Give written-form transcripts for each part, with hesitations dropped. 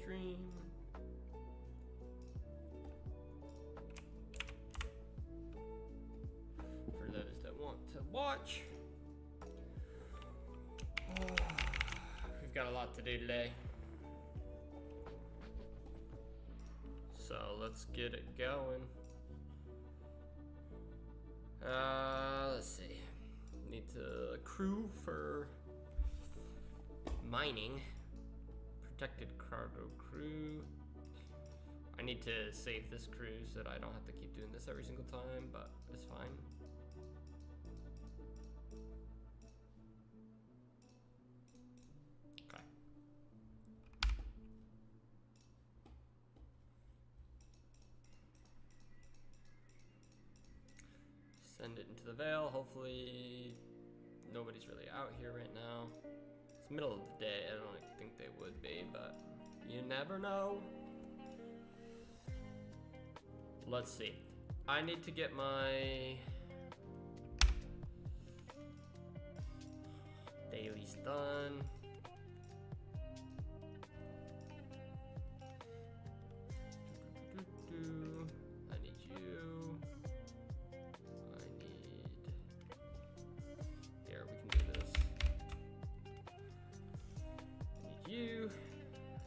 stream. For those that want to watch. We've got a lot to do today. So let's get it going. Let's see. Need to accrue for mining. Protected cargo crew. I need to save this crew so that I don't have to keep doing this every single time, but it's fine. Okay. Send it into the veil. Hopefully nobody's really out here right now. It's middle of the day. I don't think they would be, but you never know. Let's see. I need to get my dailies done. I need you. I need... Here, we can do this. I need you.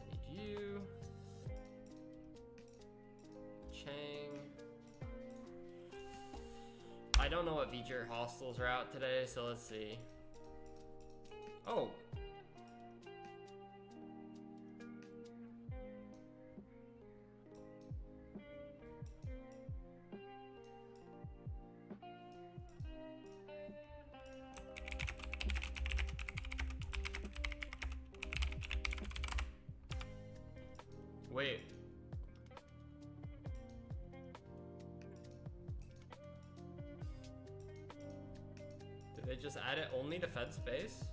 I need you. Chang. I don't know what feature hostels are out today, so let's see. Oh. Wait. Did they just add it only to Fed space?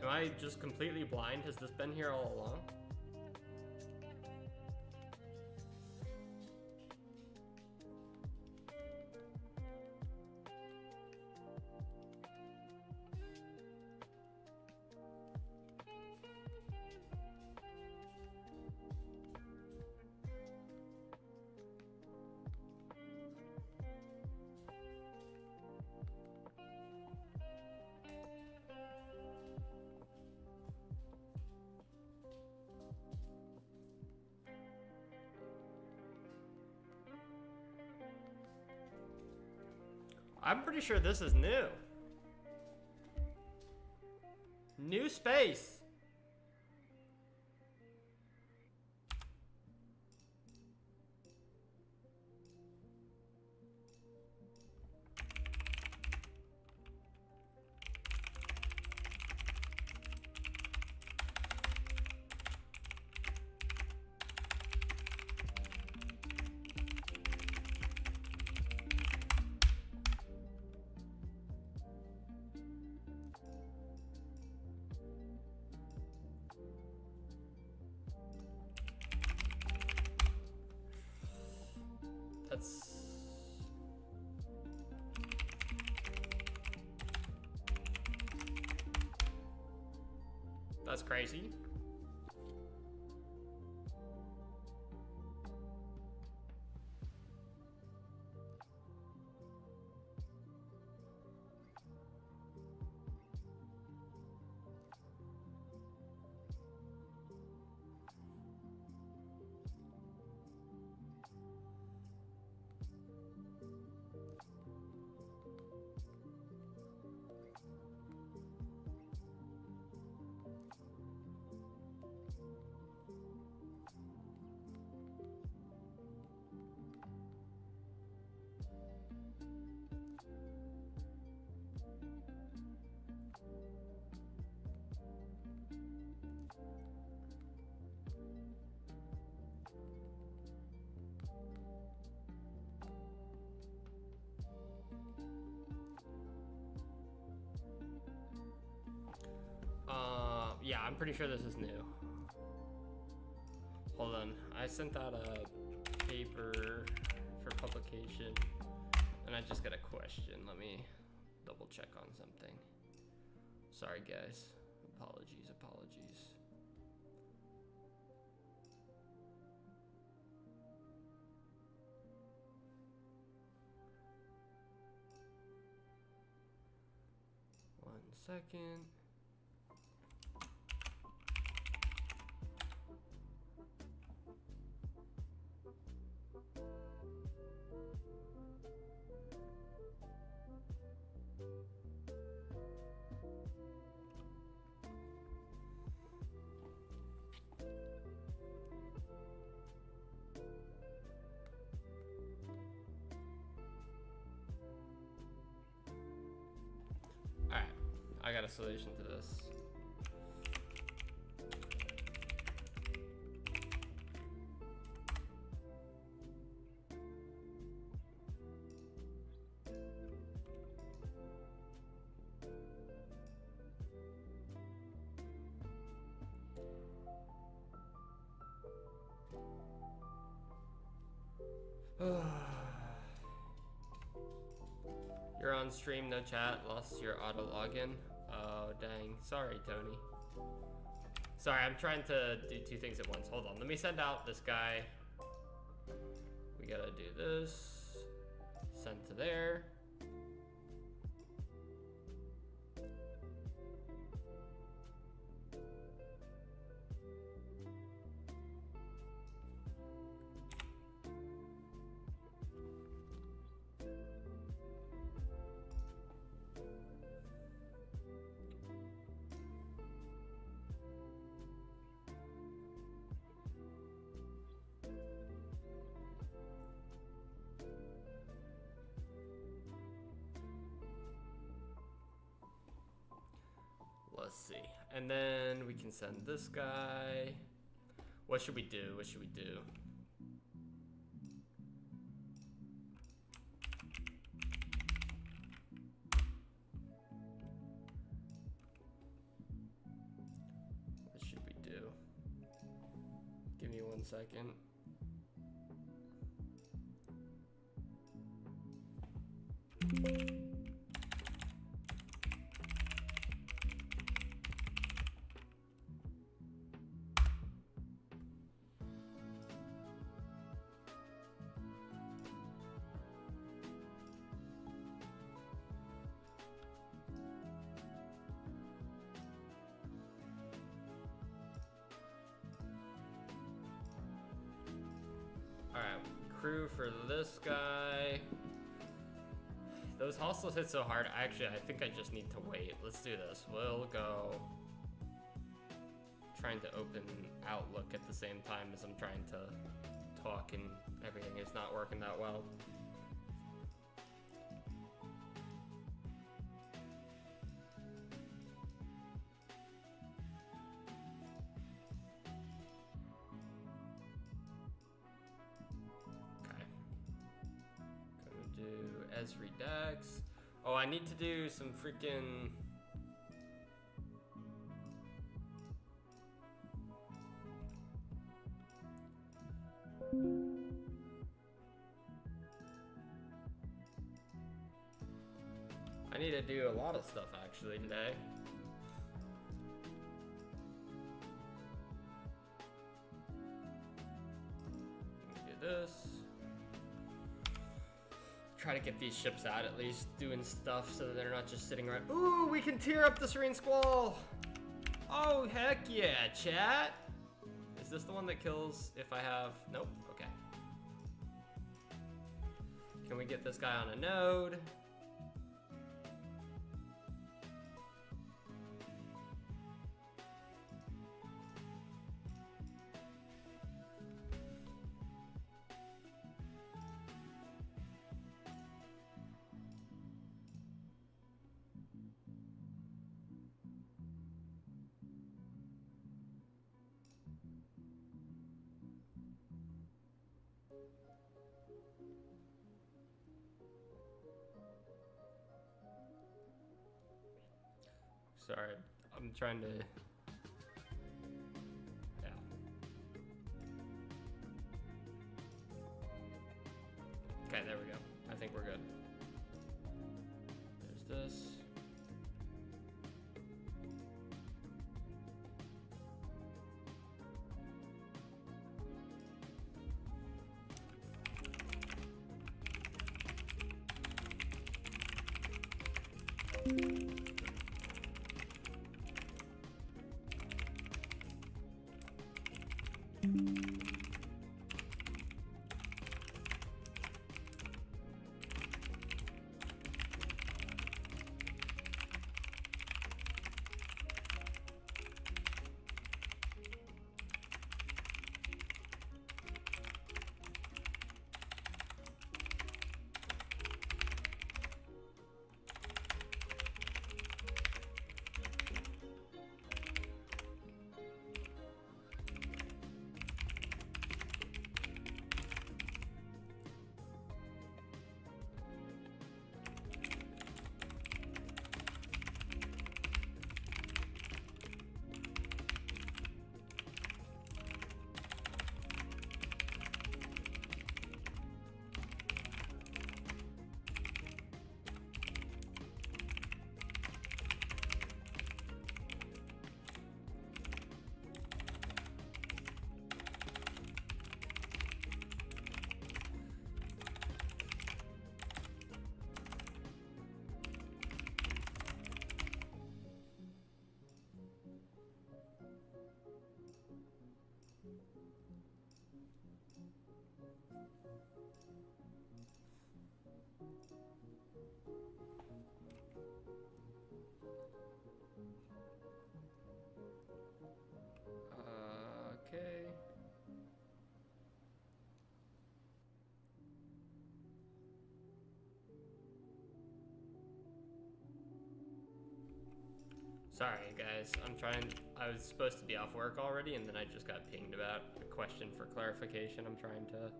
Am I just completely blind? Has this been here all along? I'm pretty sure this is new. New space. That's crazy. Yeah, I'm pretty sure this is new. Hold on, I sent out a paper for publication. And I just got a question. Let me double check on something. Sorry guys, apologies. 1 second. Alright, I got a solution to this. You're on stream, no chat, lost your auto login. Oh, dang. Sorry, Tony. Sorry, I'm trying to do 2 things at once. Hold on, let me send out this guy. We gotta do this. Send to there. Let's see. And then we can send this guy. What should we do? What should we do? What should we do? Give me 1 second. Alright, crew for this guy. Those hostels hit so hard. Actually, I think I just need to wait. Let's do this. We'll go trying to open Outlook at the same time as I'm trying to talk, and everything is not working that well. Redux. Oh, I need to do some freaking I need to do a lot of stuff actually today. Do this. Try to get these ships out at least, doing stuff so that they're not just sitting around. Ooh, we can tear up the Serene Squall. Oh, heck yeah, chat. Is this the one that kills if I have, nope, okay. Can we get this guy on a node? Sorry, I'm trying to, yeah. Okay, there we go. I think we're good. There's this. Okay. Sorry guys, I was supposed to be off work already and then I just got pinged about a question for clarification. I'm trying to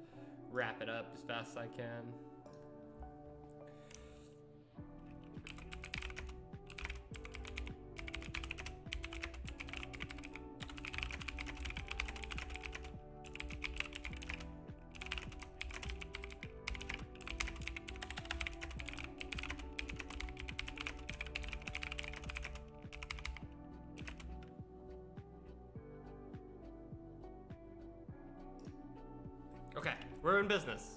wrap it up as fast as I can. Okay, we're in business.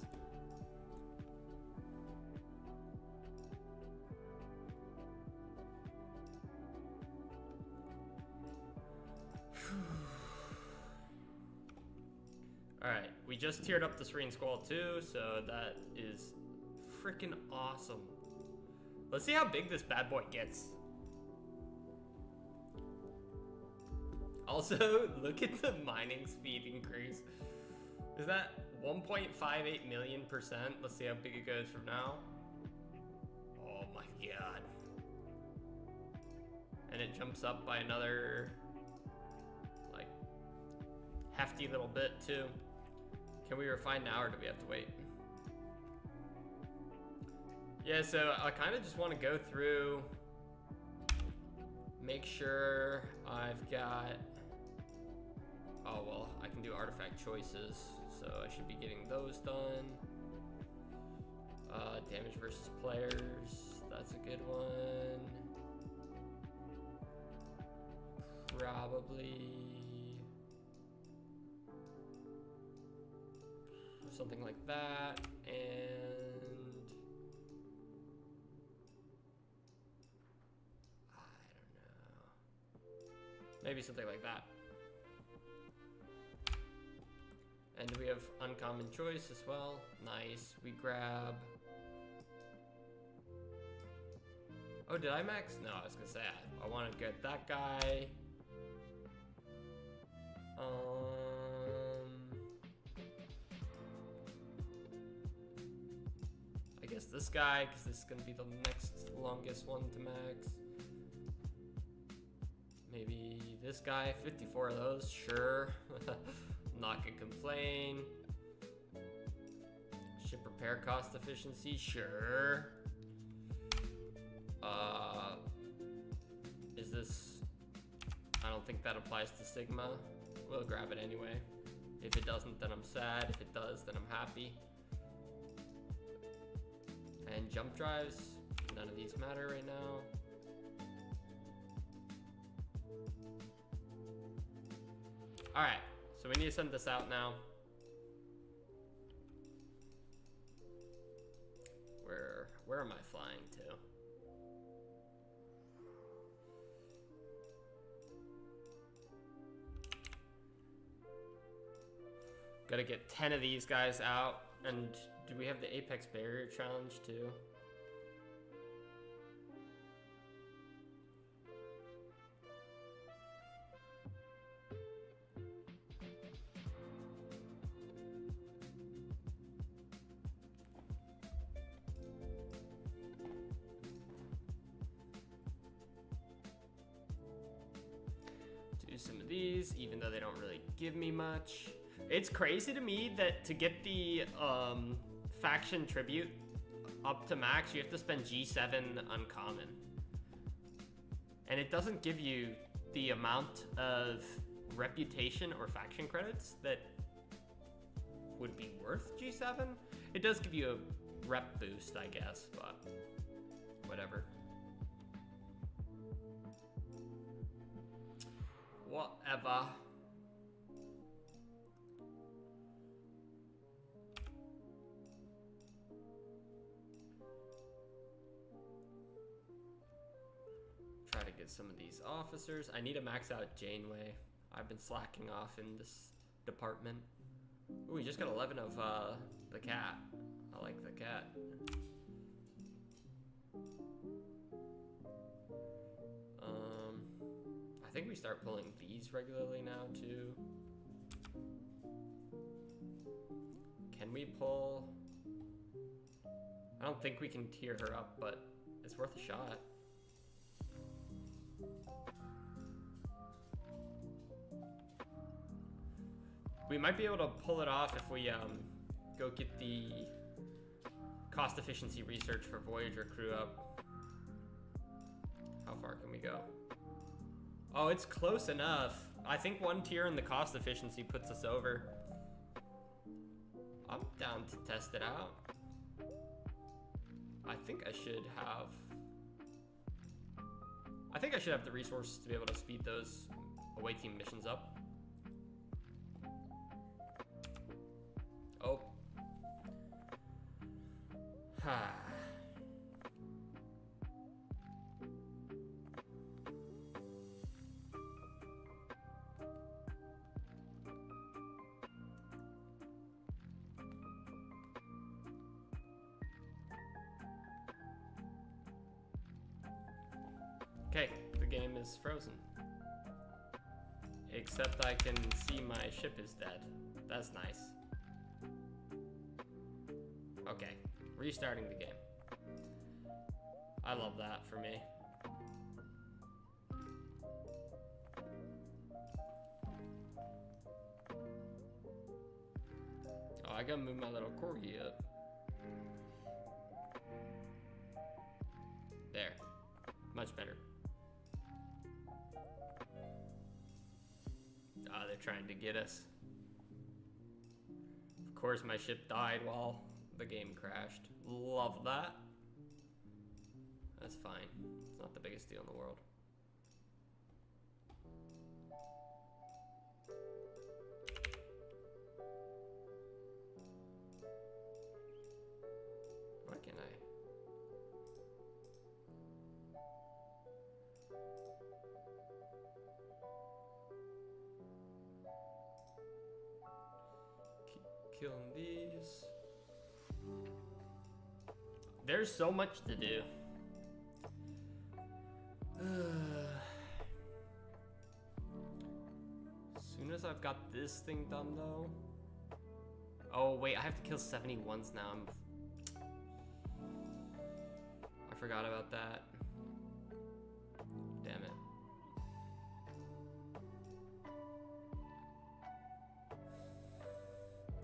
Alright, we just tiered up the Serene Squall too, so that is freaking awesome. Let's see how big this bad boy gets. Also, look at the mining speed increase. Is that 1.58 million %? Let's see how big it goes from now. Oh my god. And it jumps up by another, like, hefty little bit too. Can we refine now or do we have to wait? Yeah, so I kind of just want to go through, make sure I've got, oh well, I can do artifact choices, so I should be getting those done. Damage versus players, that's a good one. Probably something like that, and I don't know, maybe something like that. And we have uncommon choice as well. Nice. We grab. Oh, did I max? No, I was gonna say I want to get that guy. I guess this guy, because this is gonna be the next longest one to max. Maybe this guy, 54 of those, sure. Not gonna complain. Ship repair cost efficiency, sure. Is this, I don't think that applies to Sigma. We'll grab it anyway. If it doesn't, then I'm sad. If it does, then I'm happy. And jump drives, none of these matter right now. All right, so we need to send this out now. Where am I flying to? Gotta get 10 of these guys out. And do we have the Apex Barrier Challenge too? Do some of these, even though they don't really give me much. It's crazy to me that to get the faction tribute up to max, you have to spend G7 uncommon. And it doesn't give you the amount of reputation or faction credits that would be worth G7. It does give you a rep boost, I guess, but whatever. Whatever. Try to get some of these officers. I need to max out Janeway. I've been slacking off in this department. Ooh, we just got 11 of the cat. I like the cat. I think we start pulling these regularly now too. Can we pull? I don't think we can tier her up, but it's worth a shot. We might be able to pull it off if we go get the cost efficiency research for Voyager crew up. How far can we go? Oh, it's close enough. I think one tier in the cost efficiency puts us over. I'm down to test it out. I think I should have the resources to be able to speed those away team missions up. Oh. Ha. Okay, the game is frozen. Except I can see my ship is dead. That's nice. Okay, restarting the game. I love that for me. Oh, I gotta move my little corgi up. There, much better. Ah, they're trying to get us. Of course, my ship died while the game crashed. Love that. That's fine. It's not the biggest deal in the world. Why can't I? Killing these. There's so much to do. As soon as I've got this thing done though. Oh wait, I have to kill 71s now. I forgot about that. Damn it.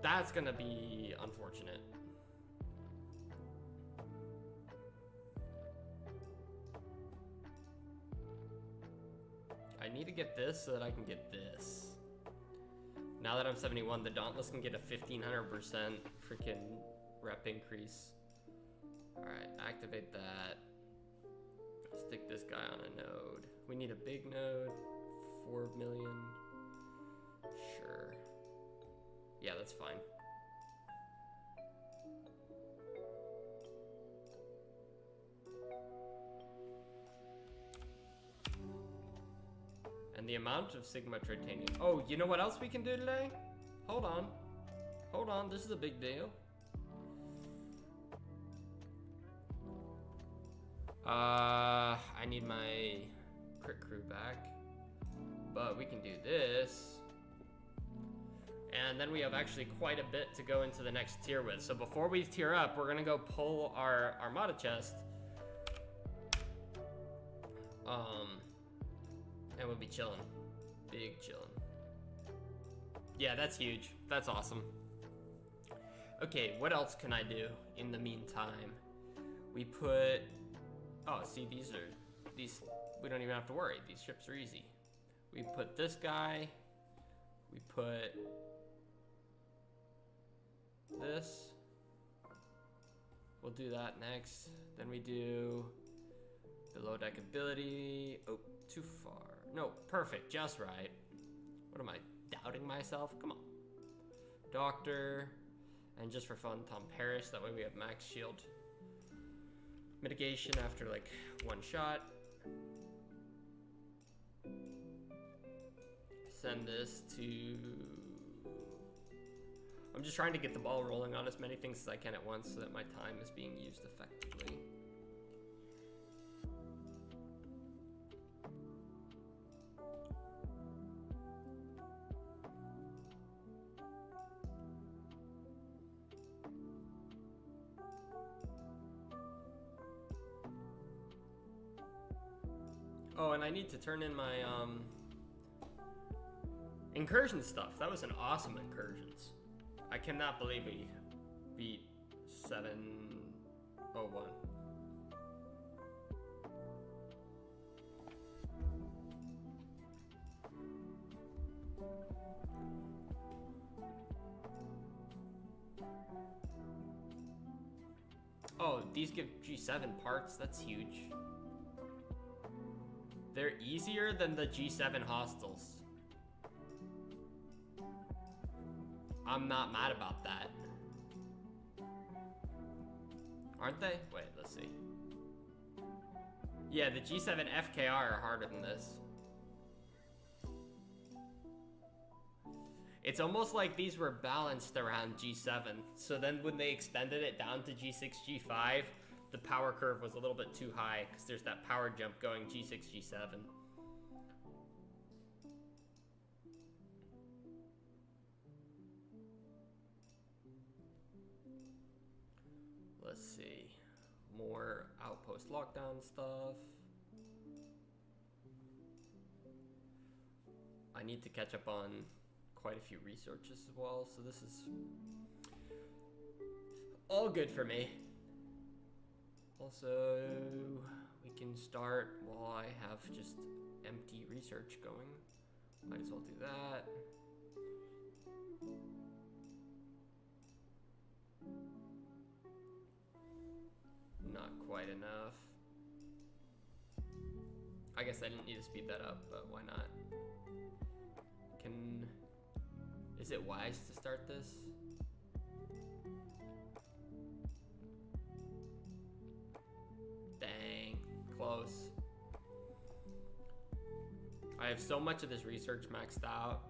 That's gonna be unfortunate. I need to get this so that I can get this. Now that I'm 71, the Dauntless can get a 1500% freaking rep increase. Alright, activate that. Stick this guy on a node. We need a big node. 4 million. Sure. Yeah, that's fine. And the amount of Sigma titanium. Oh, you know what else we can do today? Hold on. Hold on, this is a big deal. I need my crit crew back. But we can do this. And then we have actually quite a bit to go into the next tier with. So before we tier up, we're gonna go pull our Armada chest. And we'll be chilling. Big chilling. Yeah, that's huge. That's awesome. Okay, what else can I do in the meantime? We put... Oh, see, these, we don't even have to worry. These ships are easy. We put this guy. We put this. We'll do that next. Then we do the low deck ability. Oh, too far. No, perfect, just right. What am I, doubting myself? Come on. Doctor, and just for fun, Tom Parrish. That way we have max shield mitigation after like one shot. Send this to... I'm just trying to get the ball rolling on as many things as I can at once so that my time is being used effectively. Oh, and I need to turn in my incursion stuff. That was an awesome incursions. I cannot believe we beat 701. Oh, these give G7 parts. That's huge. They're easier than the G7 hostiles. I'm not mad about that. Aren't they? Wait, let's see. Yeah, the G7 FKR are harder than this. It's almost like these were balanced around G7. So then when they extended it down to G6, G5, the power curve was a little bit too high because there's that power jump going G6, G7. Let's see. More outpost lockdown stuff. I need to catch up on quite a few researches as well, so this is all good for me. Also, we can start while I have just empty research going. Might as well do that. Not quite enough. I guess I didn't need to speed that up, but why not? Is it wise to start this? Dang, close. I have so much of this research maxed out.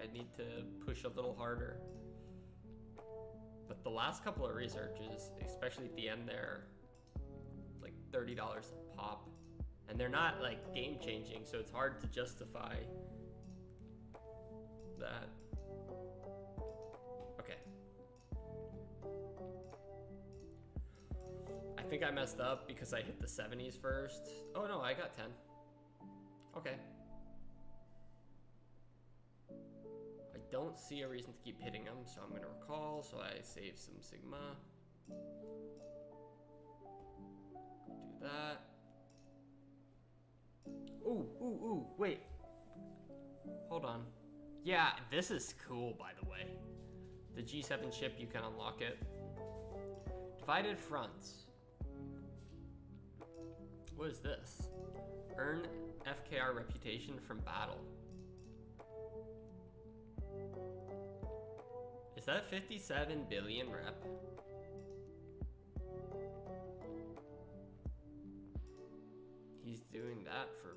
I need to push a little harder. But the last couple of researches, especially at the end there, it's like $30 a pop. And they're not like game changing, so it's hard to justify that. Okay. I think I messed up because I hit the 70s first. Oh no, I got 10. Okay. I don't see a reason to keep hitting them, so I'm gonna recall, so I save some Sigma. Do that. Ooh, wait. Hold on. Yeah, this is cool, by the way. The G7 ship, you can unlock it. Divided fronts. What is this? Earn FKR reputation from battle. Is that 57 billion rep? He's doing that for...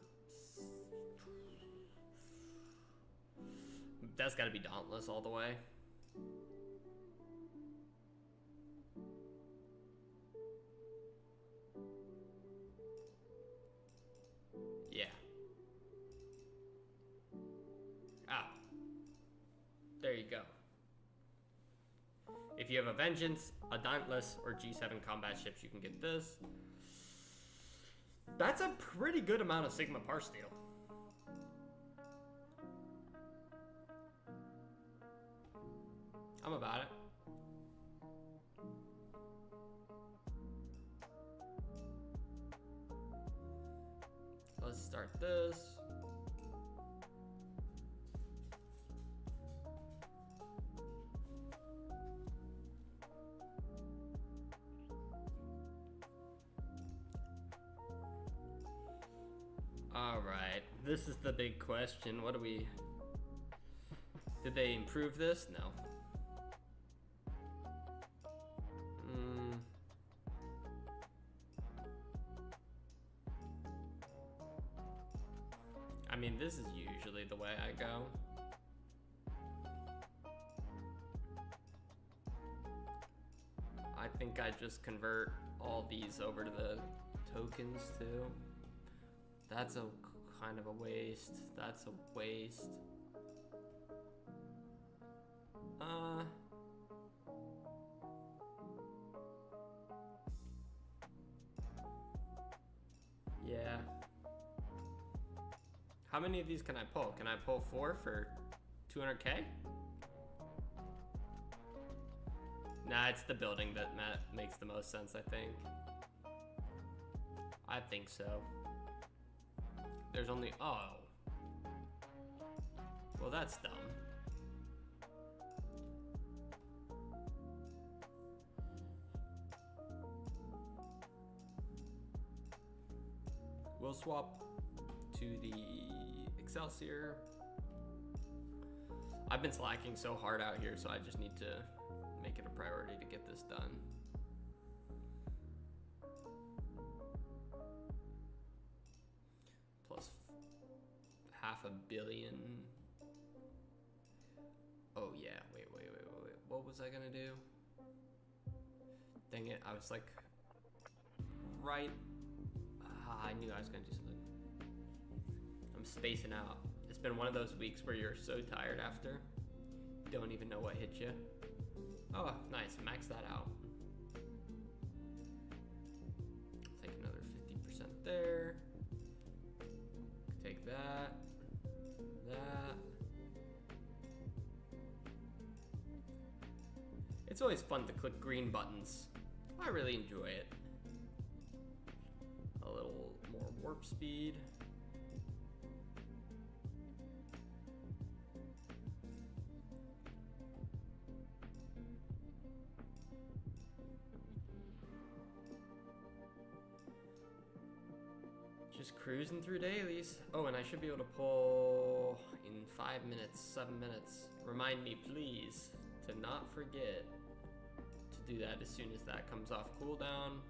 That's gotta be Dauntless all the way. Yeah. Ah. There you go. If you have a Vengeance, a Dauntless, or G7 combat ships, you can get this. That's a pretty good amount of Sigma par steel. I'm about it. Let's start this. All right, this is the big question. What do we... Did they improve this? No. I mean, this is usually the way I go. I think I just convert all these over to the tokens too. That's a kind of a waste. That's a waste. Yeah. How many of these can I pull? Can I pull 4 for 200K? Nah, it's the building that makes the most sense, I think. I think so. There's only... Oh. Well, that's dumb. We'll swap to the Excelsior. I've been slacking so hard out here, so I just need to make it a priority to get this done. Plus $500 million. Oh yeah, wait. What was I gonna do? Dang it, I was like, right. I knew I was gonna do something. I'm spacing out. It's been one of those weeks where you're so tired after. You don't even know what hit you. Oh, nice, max that out. Take another 50% there. Take that. It's always fun to click green buttons. I really enjoy it. A little more warp speed. Just cruising through dailies. Oh, and I should be able to pull in 5 minutes, 7 minutes. Remind me, please, to not forget to do that as soon as that comes off cooldown.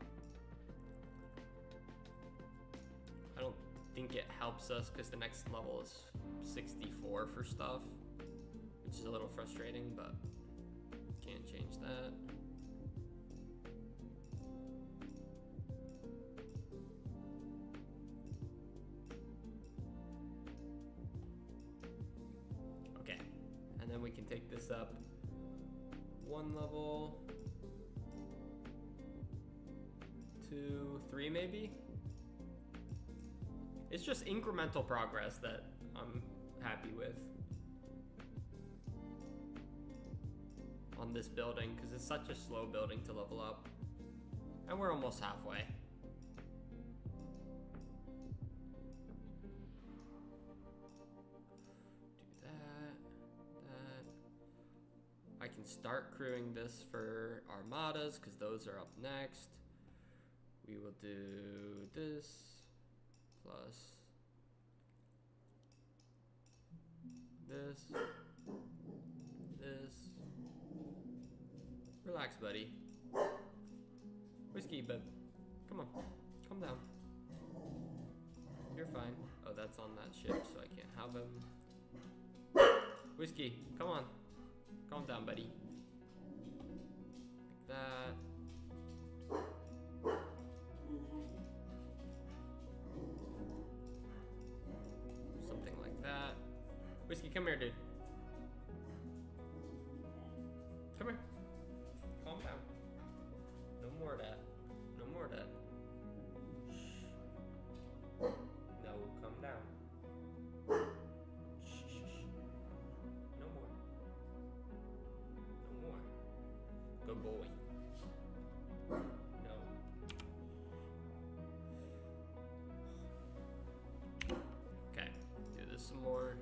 I don't think it helps us because the next level is 64 for stuff, which is a little frustrating, but can't change that. Okay, and then we can take this up 1 level, 2, 3 maybe? It's just incremental progress that I'm happy with on this building because it's such a slow building to level up. And we're almost halfway. Do that. I can start crewing this for armadas, because those are up next. We will do this plus this, this. Relax, buddy. Whiskey, bub. Come on, calm down. You're fine. Oh, that's on that ship, so I can't have him. Whiskey, come on. Calm down, buddy. Like that. Something like that. Whiskey, come here, dude. Come here. Calm down. No more of that. No more of that. Shh. No, calm down. Shh, shh, shh. No more. No more. Good boy. No. Okay. Do this some more.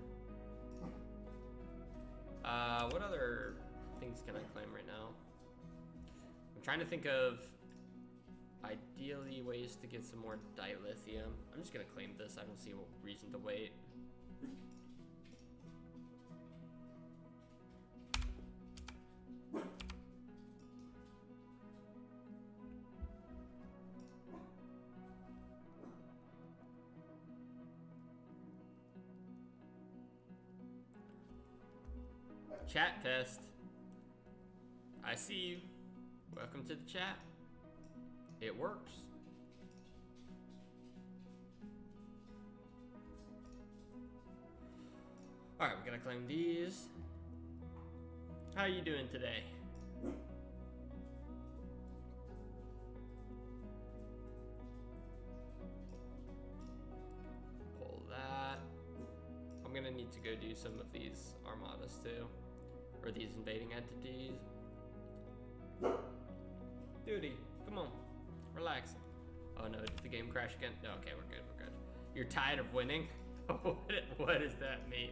What other things can I claim right now? I'm trying to think of ideally ways to get some more dilithium. I'm just gonna claim this. I don't see a reason to wait. Chat test. I see you. Welcome to the chat. It works. All right, we're gonna claim these. How are you doing today? Pull that. I'm gonna need to go do some of these armadas too. Or these invading entities. Duty, come on, relax. Oh no, did the game crash again? No, okay, we're good, we're good. You're tired of winning? What does that mean?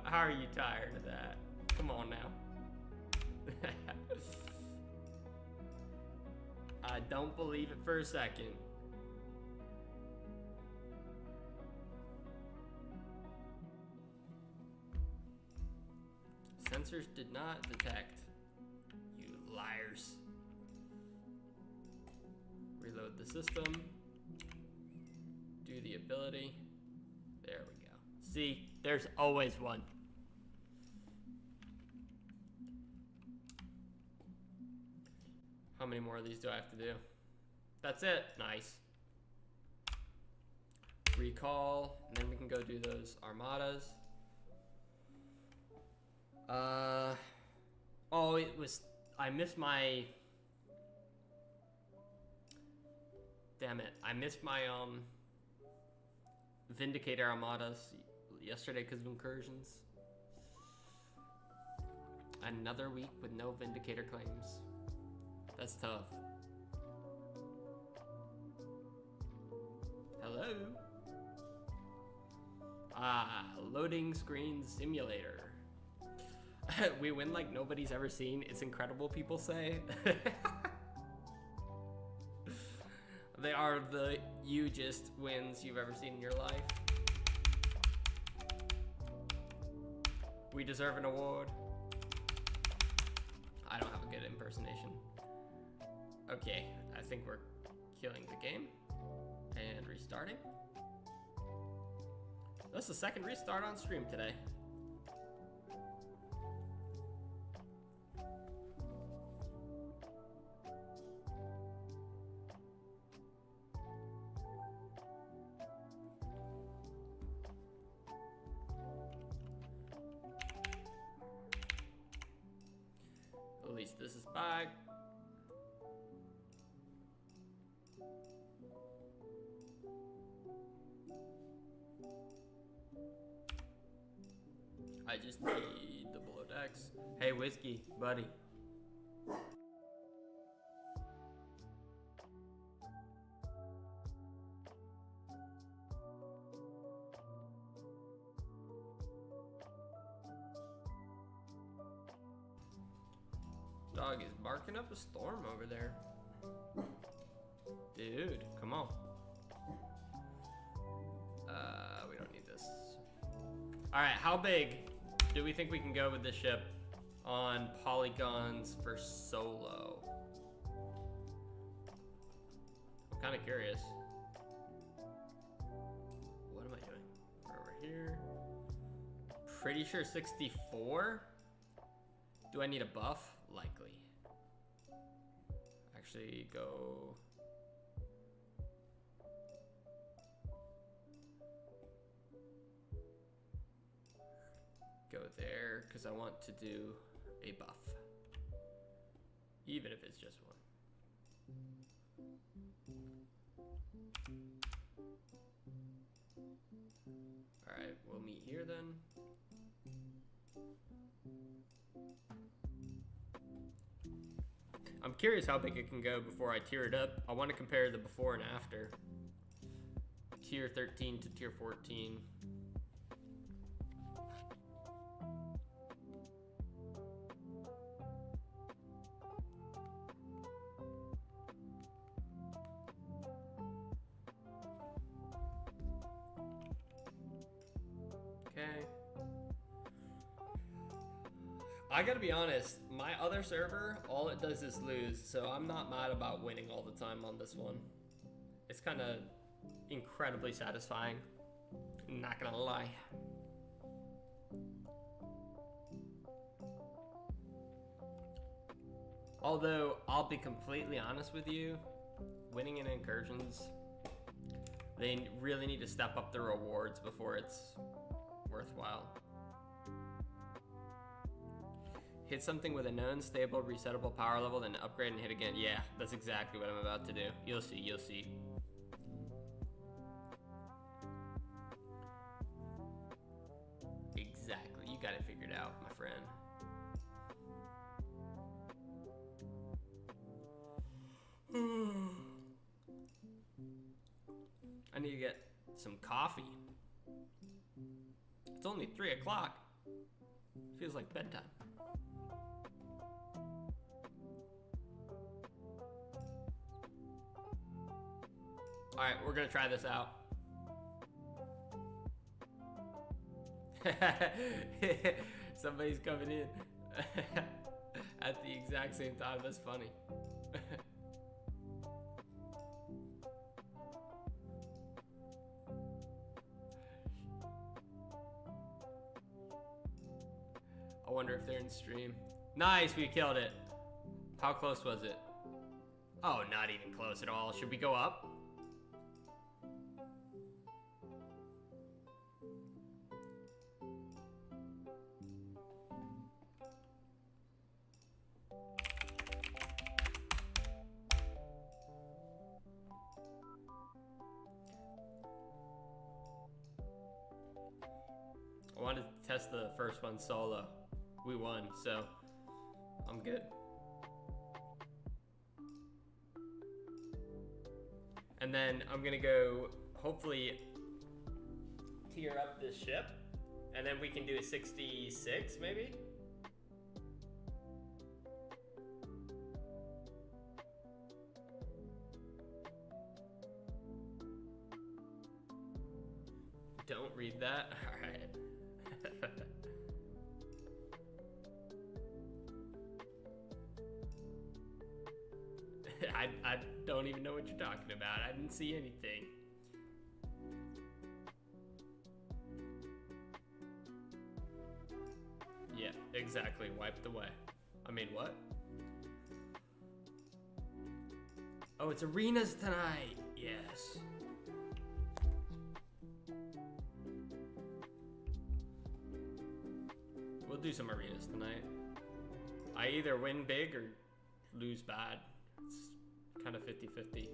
How are you tired of that? Come on now. I don't believe it for a second. Sensors did not detect. You liars. Reload the system. Do the ability. There we go. See, there's always one. How many more of these do I have to do? That's it. Nice. Recall, and then we can go do those armadas. Oh, it was, I missed my, damn it. I missed my, Vindicator armadas yesterday because of incursions. Another week with no Vindicator claims. That's tough. Hello? Ah, loading screen simulator. We win like nobody's ever seen. It's incredible, people say. They are the hugest wins you've ever seen in your life. We deserve an award. I don't have a good impersonation. Okay, I think we're killing the game and restarting. That's the second restart on stream today. At least this is back. I just need the below decks. Hey, Whiskey, buddy. Dog is barking up a storm over there. Dude, come on. We don't need this. All right, how big do we think we can go with this ship on polygons for solo? I'm kind of curious. What am I doing? We're over here. Pretty sure 64. Do I need a buff? Likely. Actually, go. Go there, because I want to do a buff. Even if it's just one. Alright, we'll meet here then. I'm curious how big it can go before I tier it up. I want to compare the before and after. Tier 13 to tier 14. Okay. I gotta be honest, my other server, all it does is lose, so I'm not mad about winning all the time on this one. It's kind of incredibly satisfying, not gonna lie. Although, I'll be completely honest with you, winning in incursions, they really need to step up the rewards before it's worthwhile. Hit something with a known, stable, resettable power level, then upgrade and hit again. Yeah, that's exactly what I'm about to do. You'll see, you'll see. Exactly, you got it figured out, my friend. I need to get some coffee. It's only 3 o'clock. Feels like bedtime. All right, we're gonna try this out. Somebody's coming in at the exact same time. That's funny. I wonder if they're in stream. Nice, we killed it. How close was it? Oh, not even close at all. Should we go up? I wanted to test the first one solo. We won, so I'm good. And then I'm gonna go, hopefully, tier up this ship, and then we can do a 66, maybe? Don't read that? All right. I don't even know what you're talking about. I didn't see anything. Yeah, exactly. Wiped away. I mean, what? Oh, it's arenas tonight. Yes. We'll do some arenas tonight. I either win big or lose bad. It's kind of 50-50.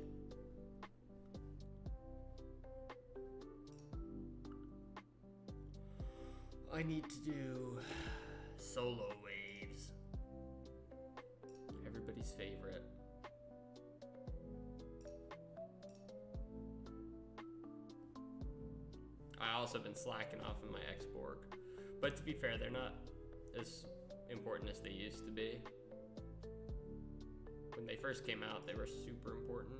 I need to do solo waves. Everybody's favorite. I also been slacking off in my export, but to be fair, they're not as important as they used to be. When they first came out, they were super important.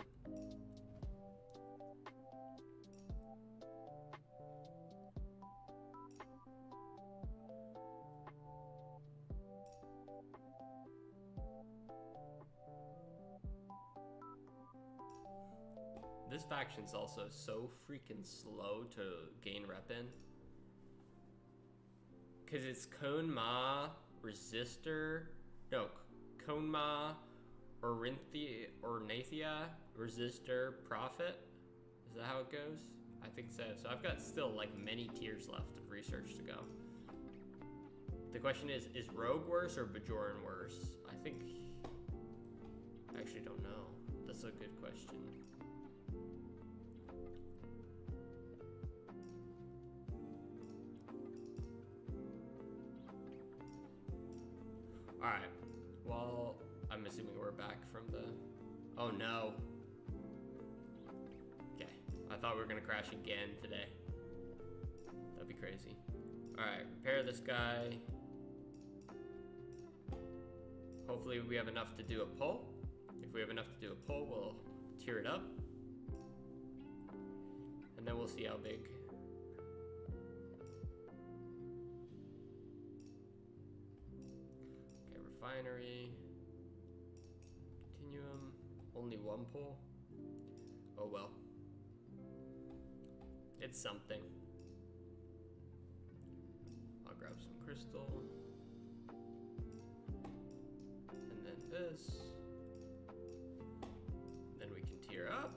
This faction's also so freaking slow to gain rep in. Cause it's Konma, Resistor, no, Konma, Ornithia, Resistor, Prophet. Is that how it goes? I think so. So I've got still like many tiers left of research to go. The question is Rogue worse or Bajoran worse? I actually don't know. That's a good question. Alright, well, I'm assuming we're back from the... Oh no. Okay, I thought we were gonna crash again today. That'd be crazy. Alright, repair this guy. Hopefully we have enough to do a pull. If we have enough to do a pull, we'll tier it up. And then we'll see how big. Refinery, Continuum, only one pull. Oh well, it's something. I'll grab some crystal, and then this, then we can tier up.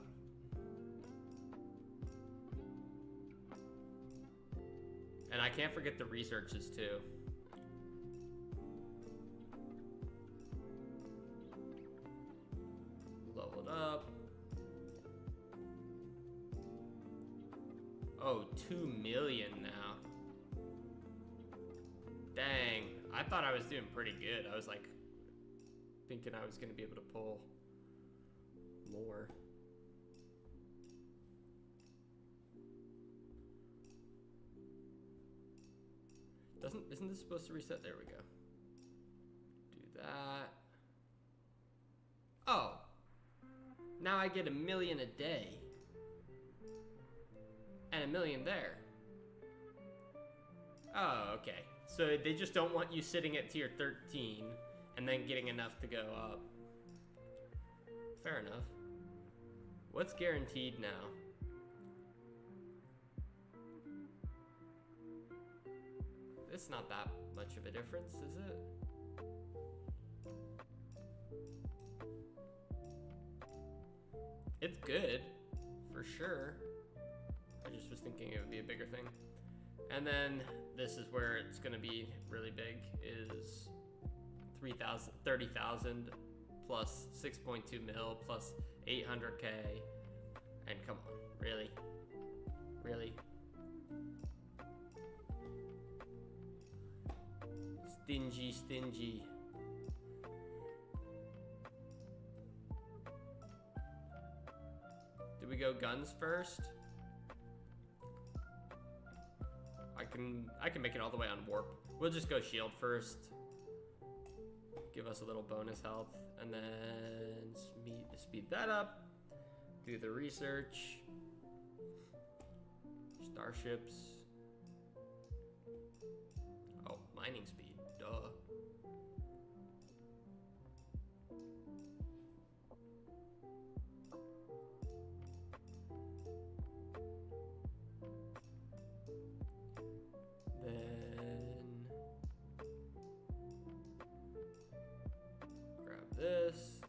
And I can't forget the researches too. Up. Oh, 2 million now. Dang, I thought I was doing pretty good. I was like thinking I was gonna be able to pull more. Isn't this supposed to reset? There we go. Do that. Oh. Now I get 1 million a day. And 1 million there. Oh, okay. So they just don't want you sitting at tier 13 and then getting enough to go up. Fair enough. What's guaranteed now? It's not that much of a difference, is it? It's good, for sure. I just was thinking it would be a bigger thing. And then this is where it's gonna be really big, is 30,000 plus 6.2 mil plus 800K. And come on, really? Really? Stingy, stingy. Did we go guns first? I can make it all the way on warp. We'll just go shield first. Give us a little bonus health, and then speed that up. Do the research. Starships. Oh, mining speed. Duh. This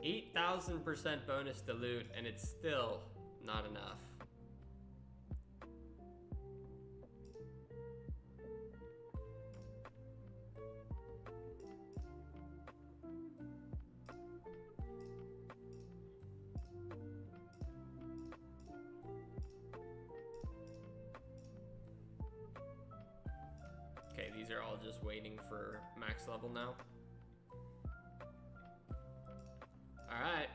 8,000% bonus to loot, and it's still not enough. Okay, these are all just waiting for max level now. Alright,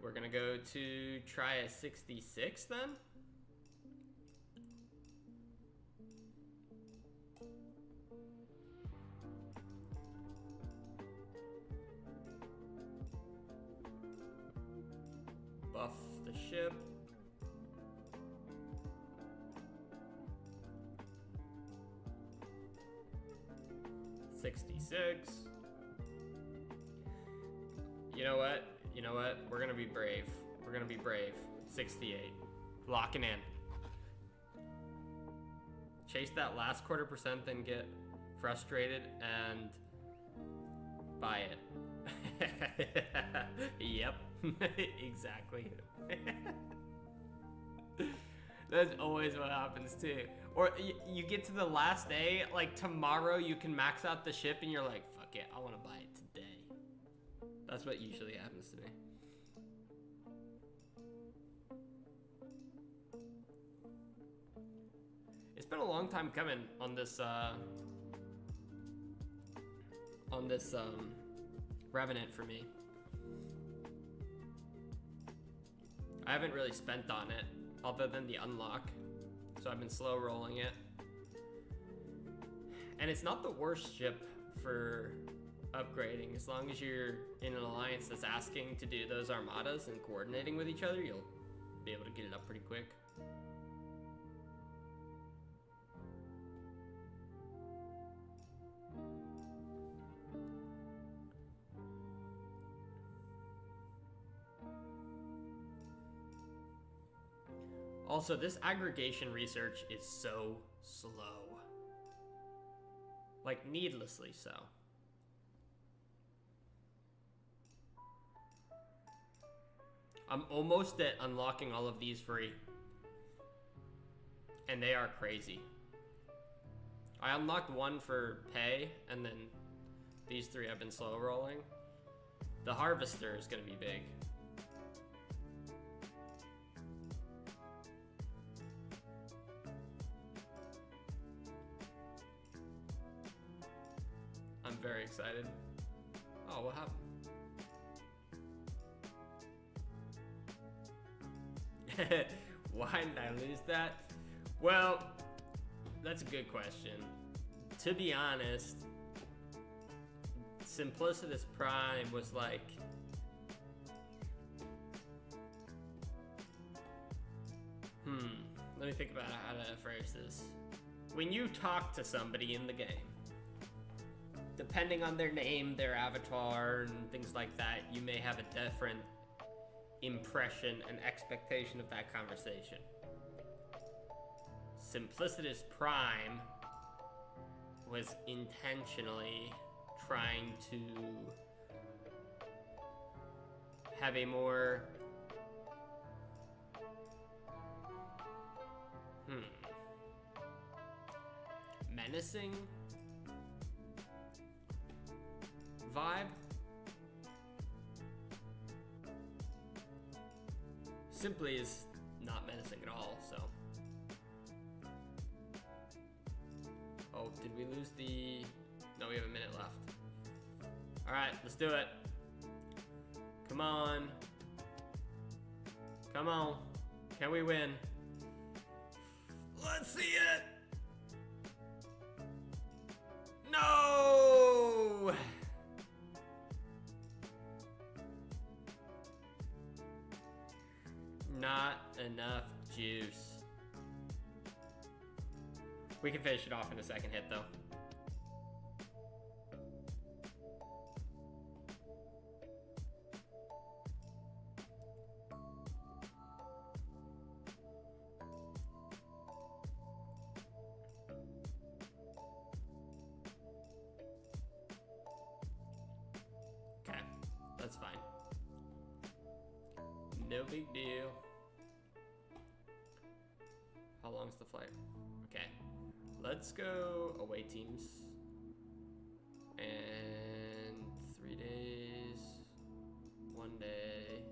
we're gonna go to try a 66 then. off the ship. $66. You know what? You know what? We're gonna be brave. We're gonna be brave. 68. Locking in. Chase that last %, then get frustrated and buy it. Yep. Exactly. That's always what happens too. Or you get to the last day, like tomorrow you can max out the ship and you're like, fuck it, I want to buy it today. That's what usually happens to me. It's been a long time coming on this Revenant for me. I haven't really spent on it other than the unlock, so I've been slow rolling it. And it's not the worst ship for upgrading. As long as you're in an alliance that's asking to do those armadas and coordinating with each other, you'll be able to get it up pretty quick. Also, this aggregation research is so slow. Like, needlessly so. I'm almost at unlocking all of these free. And they are crazy. I unlocked one for pay, and then these 3 I've been slow rolling. The Harvester is gonna be big. I'm very excited. Oh, what happened? Why did I lose that? Well, that's a good question. To be honest, Simplicitous Prime was like... Let me think about how to phrase this. When you talk to somebody in the game, depending on their name, their avatar, and things like that, you may have a different impression and expectation of that conversation. Simplicitous Prime was intentionally trying to have a more menacing vibe. Simply is not menacing at all, so. Oh, did we lose the... No, we have a minute left. Alright, let's do it. Come on. Come on. Can we win? Let's see it! No! Not enough juice. We can finish it off in a second hit, though. Okay, that's fine. No big deal. How long's the flight? Okay, let's go away teams. And 3 days, 1 day,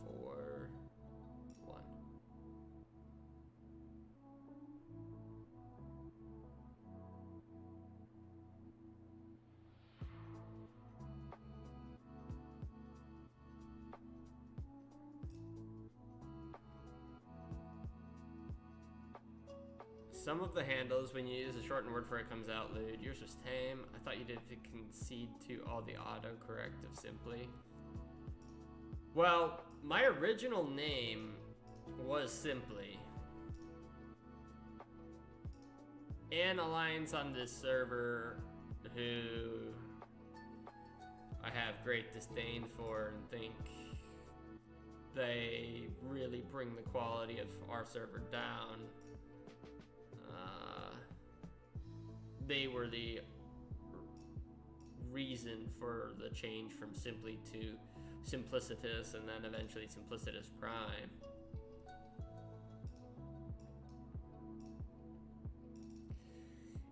4, 1. Some of the handles, when you use a shortened word for it, comes out lewd. Yours was tame. I thought you did to concede to all the autocorrect of simply. Well, my original name was simply an alliance on this server who I have great disdain for and think they really bring the quality of our server down. They were the reason for the change from simply to simplicitous and then eventually simplicitous prime.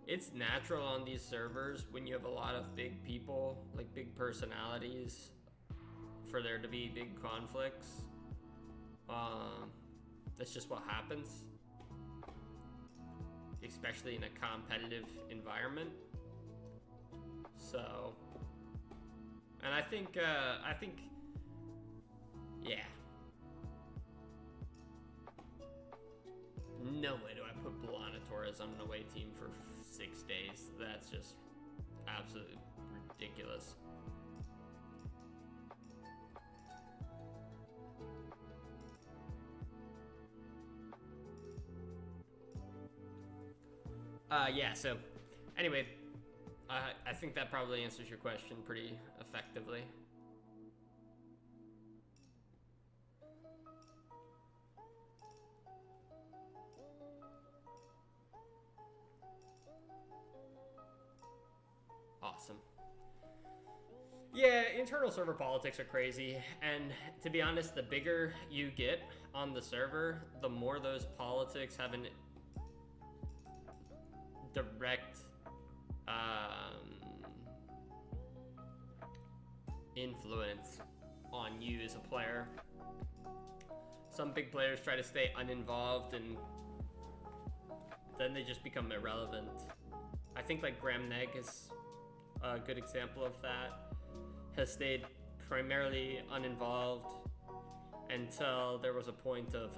It's natural on these servers when you have a lot of big people, like big personalities, for there to be big conflicts. That's just what happens, especially in a competitive environment. So, and I think, yeah. No way do I put Bolana Torres on an away team for 6 days. That's just absolutely ridiculous. Yeah, so anyway, I think that probably answers your question pretty effectively. Awesome. Yeah, internal server politics are crazy, and to be honest, the bigger you get on the server, the more those politics have an direct influence on you as a player. Some big players try to stay uninvolved and then they just become irrelevant. I think like Graham Neg is a good example of that. Has stayed primarily uninvolved until there was a point of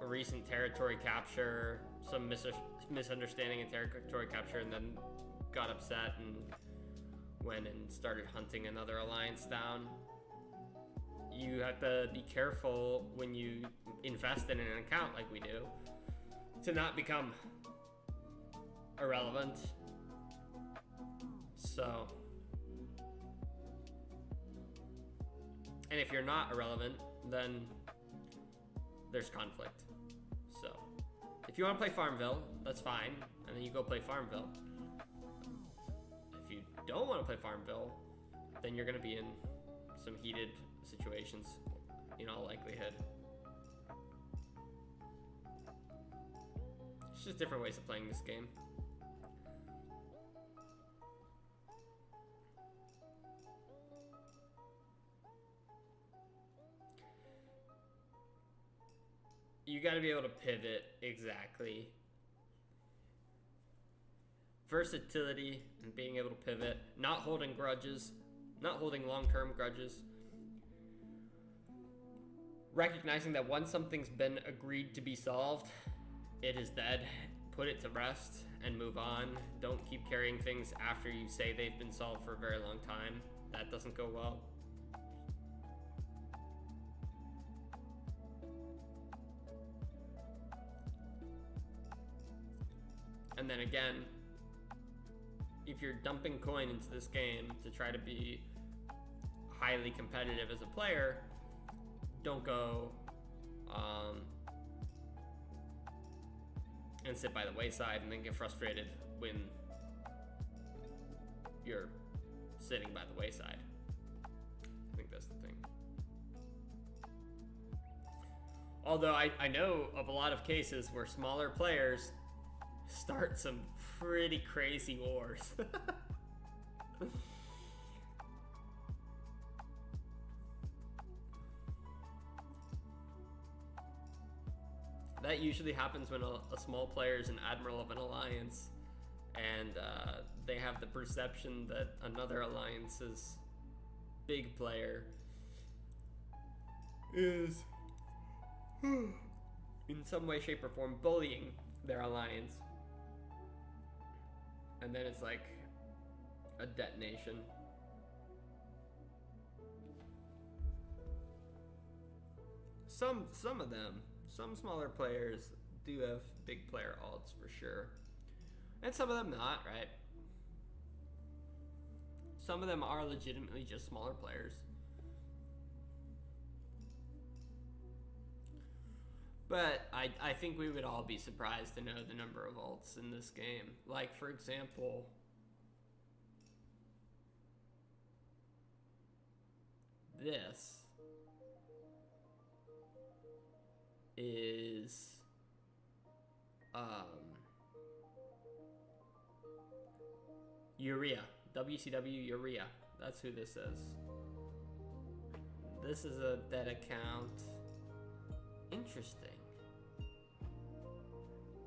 a recent territory capture, some misunderstanding in territory capture, and then got upset and went and started hunting another alliance down. You have to be careful when you invest in an account like we do to not become irrelevant. So, and if you're not irrelevant, then there's conflict. So, if you want to play Farmville, that's fine, and then you go play Farmville. If you don't want to play Farmville, then you're going to be in some heated situations in all likelihood. It's just different ways of playing this game. You got to be able to pivot exactly. Versatility and being able to pivot, not holding grudges, not holding long-term grudges. Recognizing that once something's been agreed to be solved, it is dead. Put it to rest and move on. Don't keep carrying things after you say they've been solved for a very long time. That doesn't go well. And then again, if you're dumping coin into this game to try to be highly competitive as a player, don't go and sit by the wayside and then get frustrated when you're sitting by the wayside. I think that's the thing. Although I know of a lot of cases where smaller players start some pretty crazy wars. That usually happens when a small player is an admiral of an alliance and they have the perception that another alliance's big player is in some way, shape, or form bullying their alliance. And then it's like a detonation. Some of them, some smaller players do have big player alts for sure, and some of them not, right? Some of them are legitimately just smaller players. But I think we would all be surprised to know the number of alts in this game. Like, for example, this is Urea. WCW Urea. That's who this is. This is a dead account. Interesting.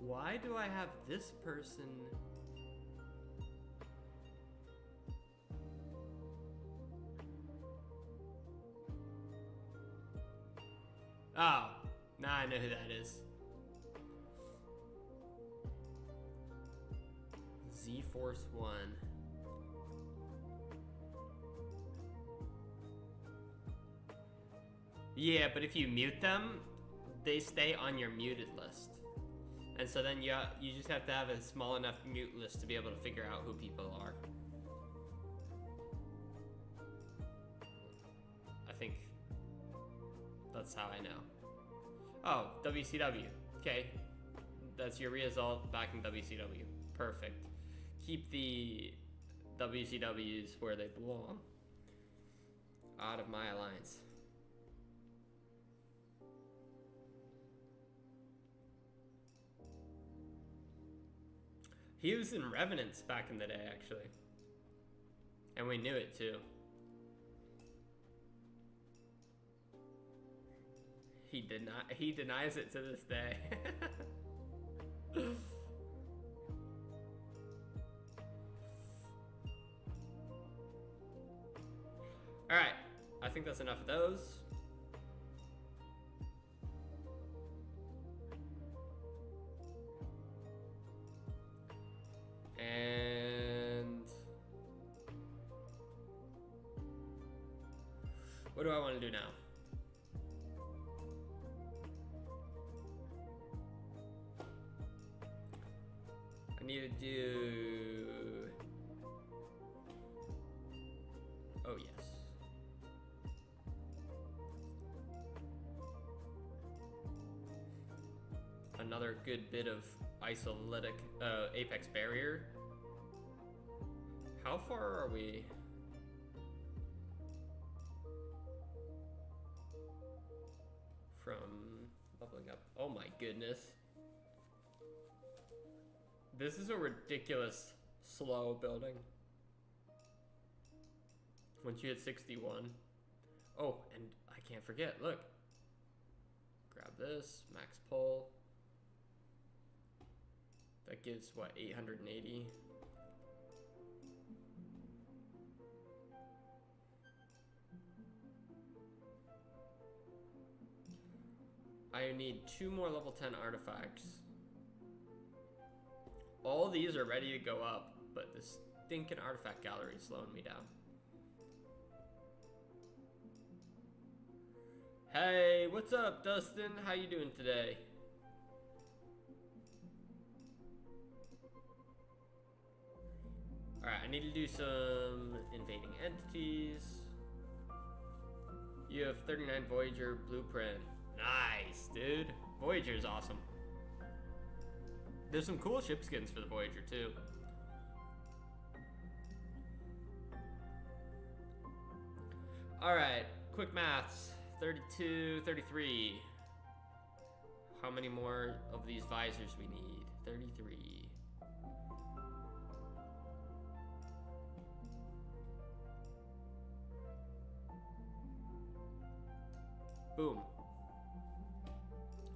Why do I have this person? Oh, now I know who that is. Z-Force 1. Yeah, but if you mute them, they stay on your muted list. And so then you just have to have a small enough mute list to be able to figure out who people are. I think that's how I know. Oh, WCW. Okay. That's your result back in WCW. Perfect. Keep the WCWs where they belong. Out of my alliance. He was in Revenants back in the day, actually. And we knew it, too. He denies it to this day. Alright, I think that's enough of those. And what do I want to do now? I need to do... Oh, yes. Another good bit of isolytic apex barrier. How far are we? From leveling up. Oh my goodness. This is a ridiculous slow building. Once you hit 61. Oh, and I can't forget, look. Grab this, max pull. That gives, what, 880? I need 2 more level 10 artifacts. All these are ready to go up, but this stinking artifact gallery is slowing me down. Hey, what's up, Dustin? How you doing today? Alright, I need to do some invading entities. You have 39 Voyager blueprint. Nice, dude. Voyager's awesome. There's some cool ship skins for the Voyager, too. Alright, quick maths. 32, 33. How many more of these visors we need? 33. Boom.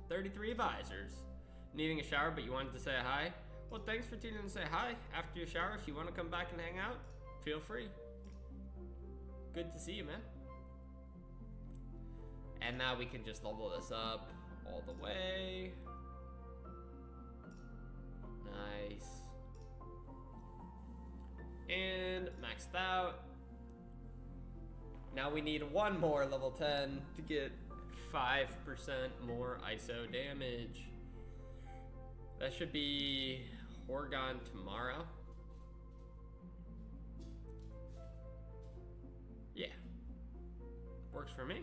33 visors. Needing a shower, but you wanted to say hi? Well, thanks for tuning in to say hi. After your shower, if you want to come back and hang out, feel free. Good to see you, man. And now we can just level this up all the way. Nice. And maxed out. Now we need 1 more level 10 to get more ISO damage. That should be Horgon tomorrow. Yeah. Works for me.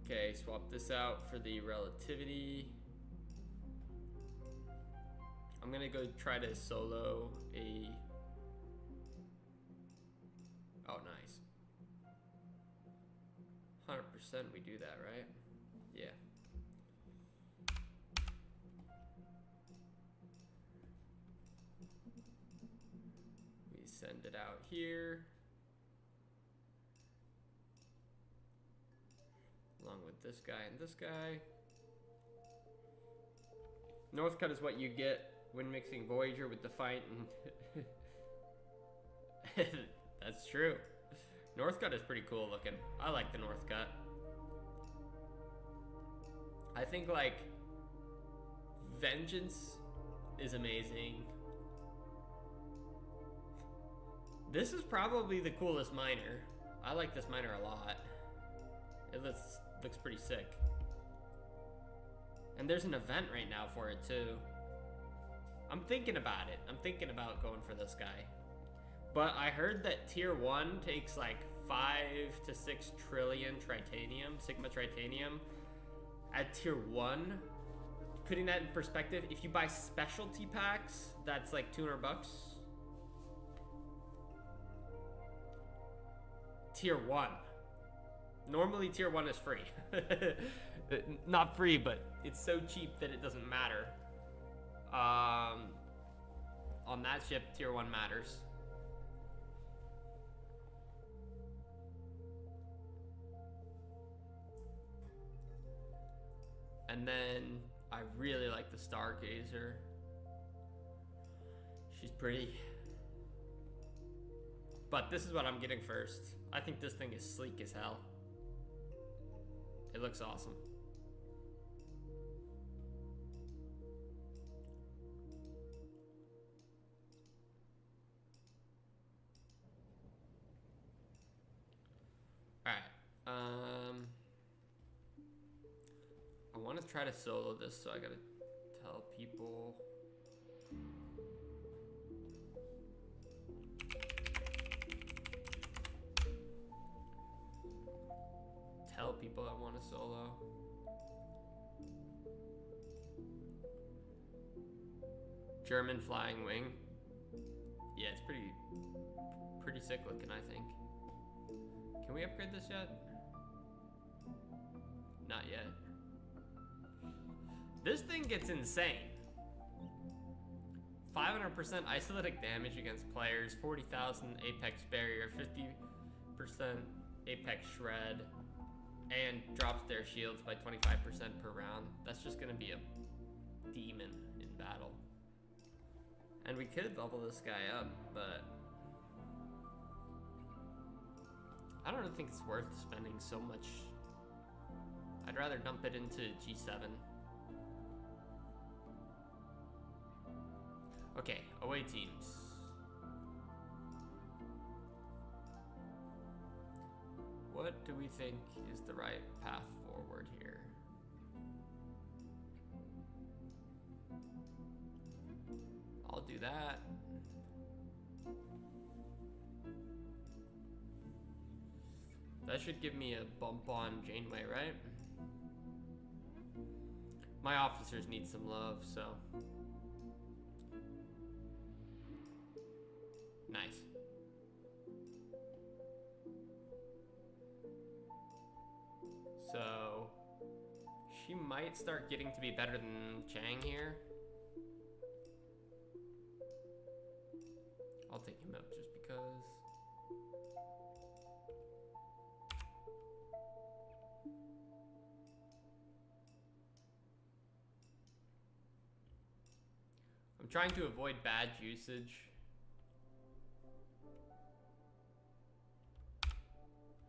Okay, swap this out for the relativity. I'm gonna go try to solo a... Oh, nice. 100% we do that, right? Yeah. We send it out here. Along with this guy and this guy. Northcut is what you get when mixing Voyager with Defiant and... That's true. Northcut is pretty cool looking. I like the Northcut. I think like Vengeance is amazing. This is probably the coolest miner. I like this miner a lot. It looks pretty sick. And there's an event right now for it too. I'm thinking about it. I'm thinking about going for this guy. But I heard that tier 1 takes like 5 to 6 trillion tritanium, Sigma tritanium. At tier 1, putting that in perspective, if you buy specialty packs, that's like 200 bucks. Tier 1. Normally tier 1 is free. Not free, but it's so cheap that it doesn't matter. On that ship, tier 1 matters. And then I really like the Stargazer. She's pretty. But this is what I'm getting first. I think this thing is sleek as hell. It looks awesome. Alright. I want to try to solo this, so I gotta tell people. Tell people I want to solo. German flying wing. Yeah, it's pretty sick looking, I think. Can we upgrade this yet? Not yet. This thing gets insane. 500% isolytic damage against players, 40,000 apex barrier, 50% apex shred, and drops their shields by 25% per round. That's just gonna be a demon in battle. And we could level this guy up, but I don't think it's worth spending so much. I'd rather dump it into G7. Okay, away teams. What do we think is the right path forward here? I'll do that. That should give me a bump on Janeway, right? My officers need some love, so. Nice. So, she might start getting to be better than Chang here. I'll take him up just because. I'm trying to avoid badge usage.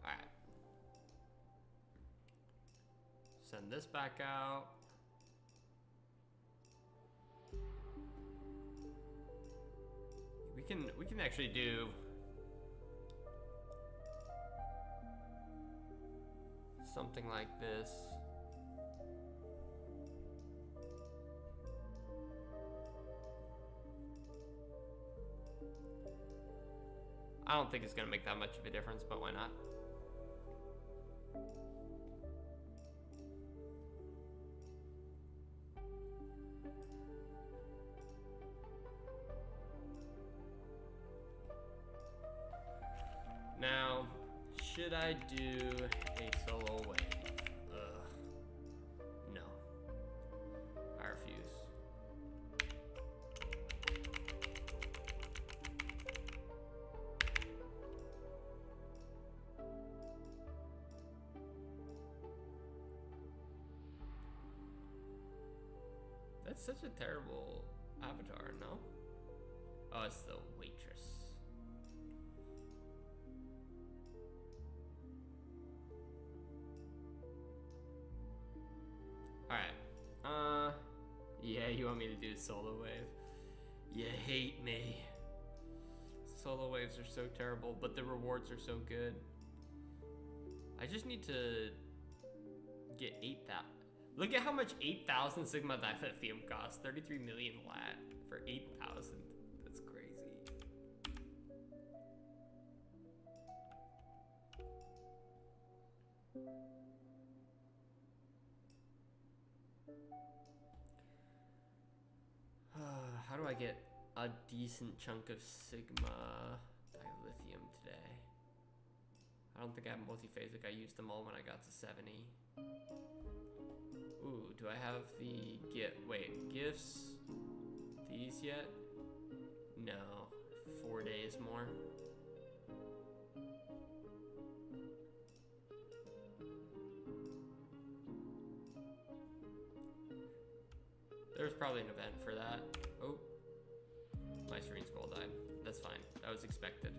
Alright. Send this back out. We can actually do something like this. I don't think it's gonna make that much of a difference, but why not? Now, should I do a solo wave? No. I refuse. That's such a terrible avatar, no? Oh, it's the waitress. Alright. Yeah, you want me to do a solo wave? You hate me. Solo waves are so terrible, but the rewards are so good. I just need to get 8,000. Look at how much 8,000 Sigma dilithium costs. 33 million lat for 8,000. That's crazy. How do I get a decent chunk of Sigma dilithium today? I don't think I have multiphasic. I used them all when I got to 70. Ooh, do I have the gifts? These yet? No. 4 days more. There's probably an event for that. Oh, my screen scroll died. That's fine. That was expected.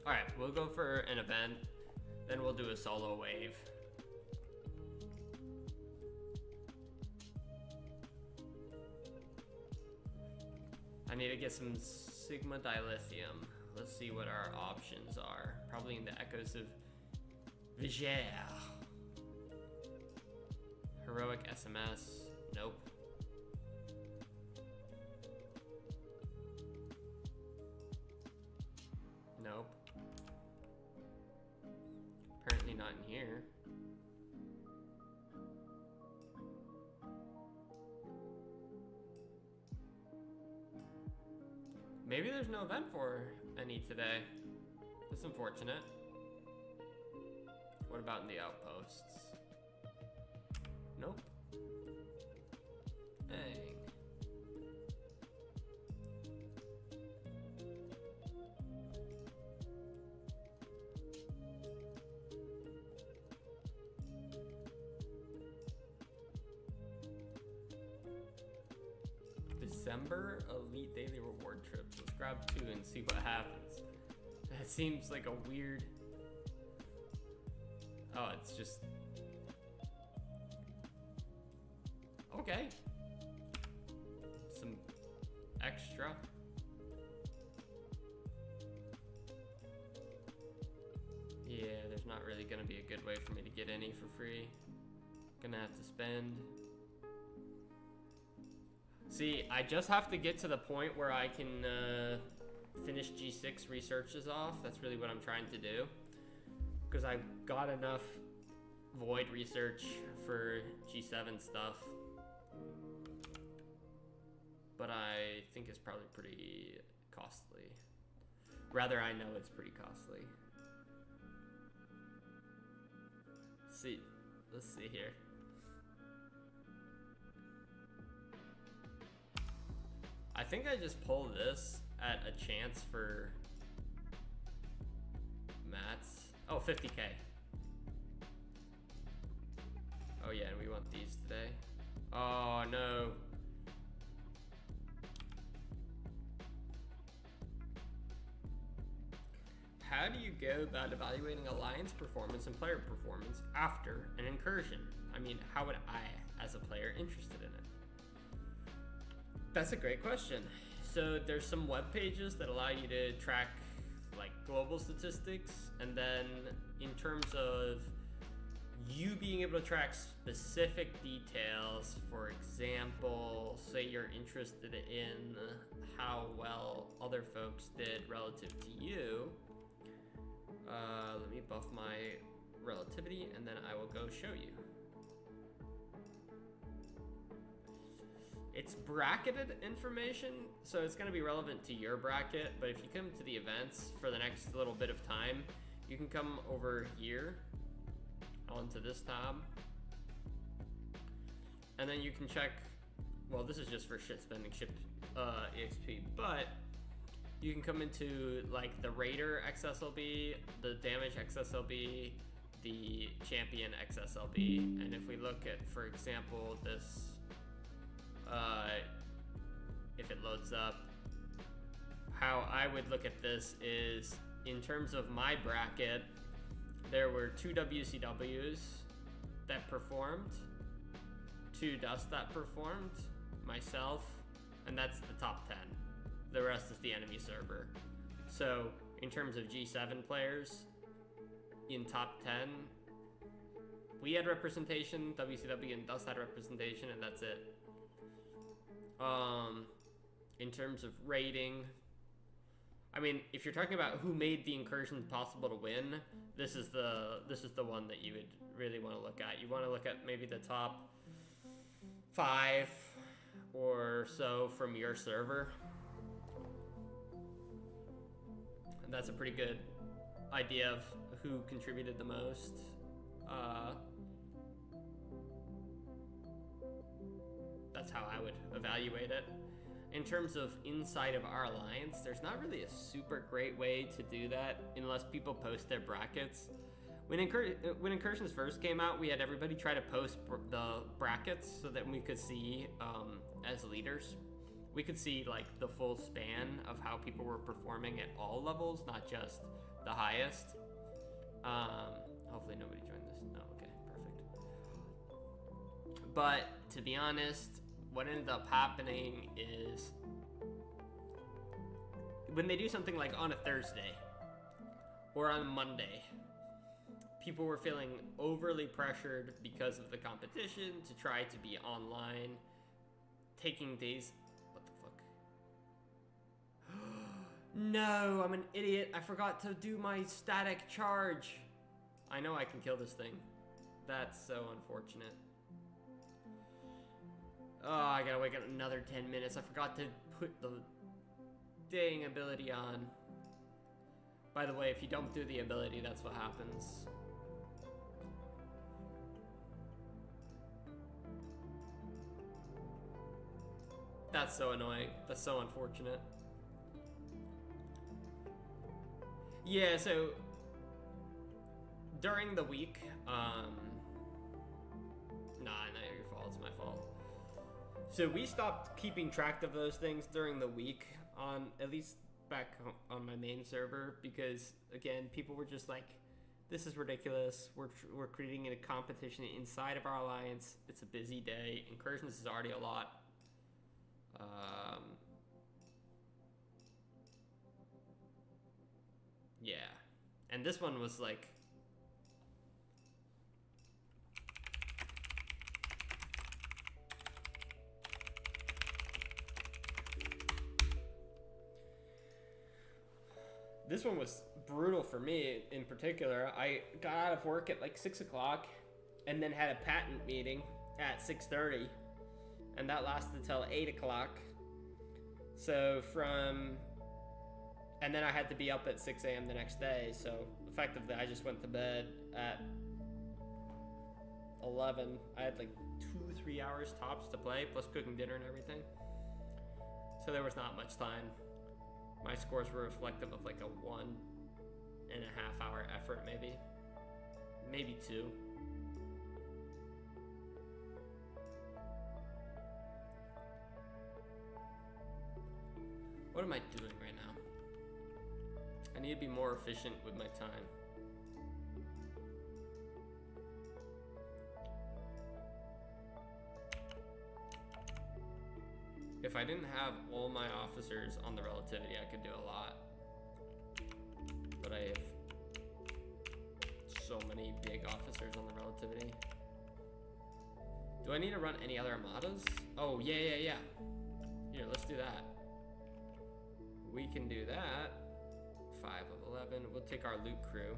All right, we'll go for an event, then we'll do a solo wave. I need to get some Sigma dilithium. Let's see what our options are. Probably in the Echoes of Vigere. Heroic SMS. Nope. Nope. Apparently not in here. Maybe there's no event for any today. That's unfortunate. What about in the outposts? Nope. Dang. December Elite Daily Reward Trips. Let's grab 2 and see what happens. That seems like a weird... Oh, it's just... Okay. Some extra. Yeah, there's not really gonna be a good way for me to get any for free. Gonna have to spend. See, I just have to get to the point where I can finish G6 researches off. That's really what I'm trying to do. Because I've got enough void research for G7 stuff. But I think it's probably pretty costly. Rather, I know it's pretty costly. Let's see here. I think I just pulled this at a chance for mats. Oh, 50K. Oh yeah, and we want these today. Oh no. How do you go about evaluating alliance performance and player performance after an incursion? I mean, how would I, as a player, interested in it? That's a great question. So there's some web pages that allow you to track like global statistics, and then in terms of you being able to track specific details, for example, say you're interested in how well other folks did relative to you. Let me buff my relativity and then I will go show you. It's bracketed information, so it's going to be relevant to your bracket, but if you come to the events for the next little bit of time, you can come over here onto this tab, and then you can check, well, this is just for shit spending shipped EXP, but you can come into like the Raider XSLB, the Damage XSLB, the Champion XSLB, and if we look at, for example, this, if it loads up, how I would look at this is, in terms of my bracket, there were 2 WCWs that performed, 2 Dust that performed, myself, and that's the top 10. The rest is the enemy server. So in terms of G7 players, in top 10, we had representation, WCW and Dust had representation, and that's it. In terms of rating, I mean, if you're talking about who made the incursion possible to win, this is the one that you would really want to look at. You want to look at maybe the top 5 or so from your server. And that's a pretty good idea of who contributed the most. That's how I would evaluate it. In terms of inside of our alliance, there's not really a super great way to do that unless people post their brackets. When Incursions first came out, we had everybody try to post the brackets so that we could see, as leaders, we could see like the full span of how people were performing at all levels, not just the highest. Hopefully nobody joined this. No, okay, perfect. But to be honest, what ended up happening is when they do something like on a Thursday or on a Monday, people were feeling overly pressured because of the competition to try to be online, taking days. What the fuck? No, I'm an idiot. I forgot to do my static charge. I know I can kill this thing. That's so unfortunate. Oh, I gotta wait another 10 minutes. I forgot to put the dang ability on. By the way, if you don't do the ability, that's what happens. That's so annoying. That's so unfortunate. Yeah, so during the week, nah, not your fault, it's my fault. So we stopped keeping track of those things during the week, on at least back on my main server, because again, people were just like, this is ridiculous. We're creating a competition inside of our alliance. It's a busy day. Incursions is already a lot. Yeah, and this one was like, this one was brutal for me in particular. I got out of work at like 6 o'clock and then had a patent meeting at 6:30, and that lasted till 8 o'clock. So and then I had to be up at 6 a.m. the next day. So effectively I just went to bed at 11. I had like 2-3 hours tops to play, plus cooking dinner and everything. So there was not much time. My scores were reflective of like a 1.5 hour effort, maybe 2. What am I doing right now? I need to be more efficient with my time. If If I didn't have all my officers on the relativity, I could do a lot. But I have so many big officers on the relativity. Do I need to run any other armadas? Oh, yeah. Here, let's do that. We can do that. 5 of 11. We'll take our loot crew.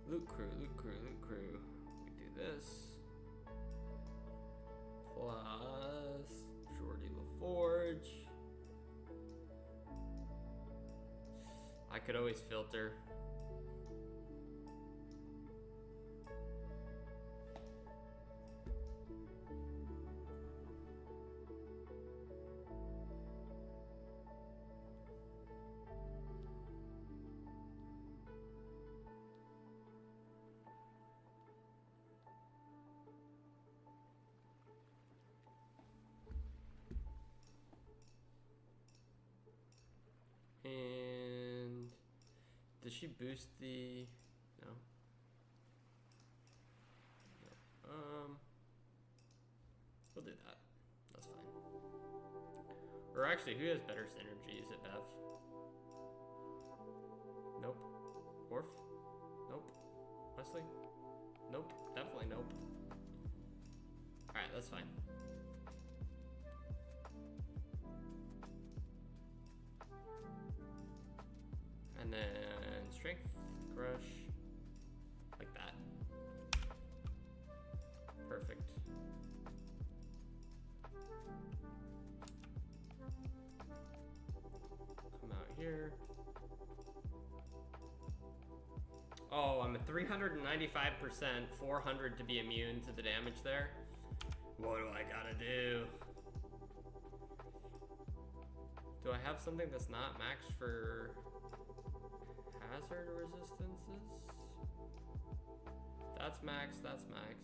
Loot crew. We do this. Plus Jordy LaForge. I could always filter. And does she boost the no? We'll do that. That's fine. Or actually, who has better synergy? Is it Bev? Nope. Orf? Nope. Wesley? Nope. Definitely nope. Alright, that's fine. And then strength, crush, like that. Perfect. Come out here. Oh, I'm at 395%, 400 to be immune to the damage there. What do I gotta do? Do I have something that's not maxed for hazard resistances? That's max, that's max.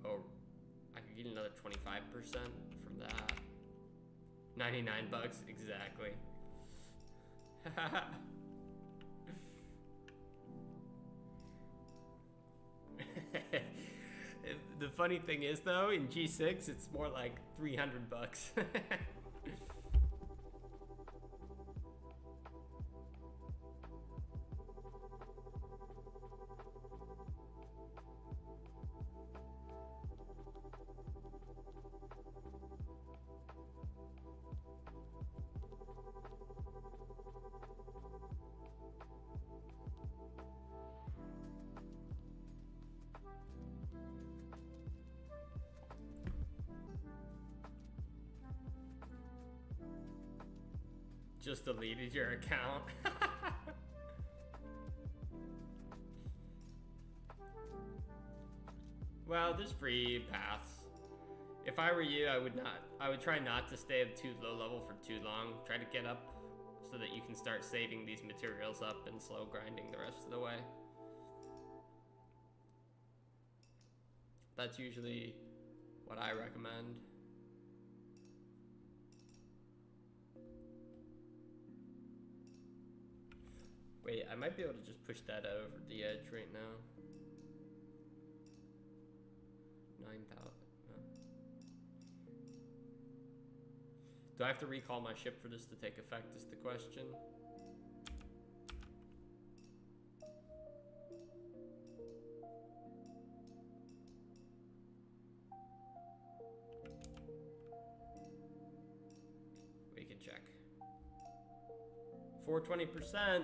Oh, I could get another 25% from that. 99 bucks, exactly. The funny thing is though, in G6, it's more like 300 bucks. Just deleted your account. Well, there's free paths. If I were you, I would try not to stay at too low level for too long. Try to get up so that you can start saving these materials up and slow grinding the rest of the way. That's usually what I recommend. Wait, I might be able to just push that over the edge right now. 9,000. Do I have to recall my ship for this to take effect is the question. We can check. 420%.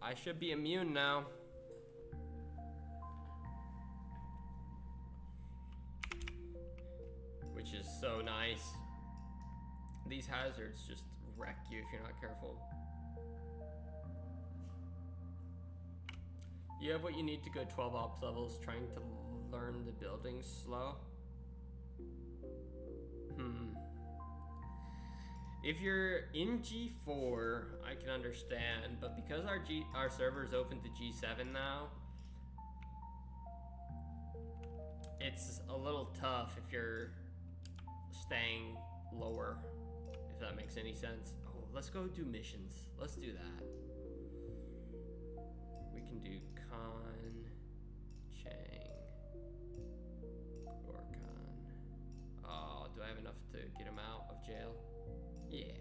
I should be immune now. Which is so nice. These hazards just wreck you if you're not careful. You have what you need to go 12 ops levels trying to learn the buildings slow. If you're in G4, I can understand, but because our server is open to G7 now, it's a little tough if you're staying lower, if that makes any sense. Oh, let's go do missions. Let's do that. We can do Khan, Chang, Gorkhan. Oh, do I have enough to get him out of jail? Yeah.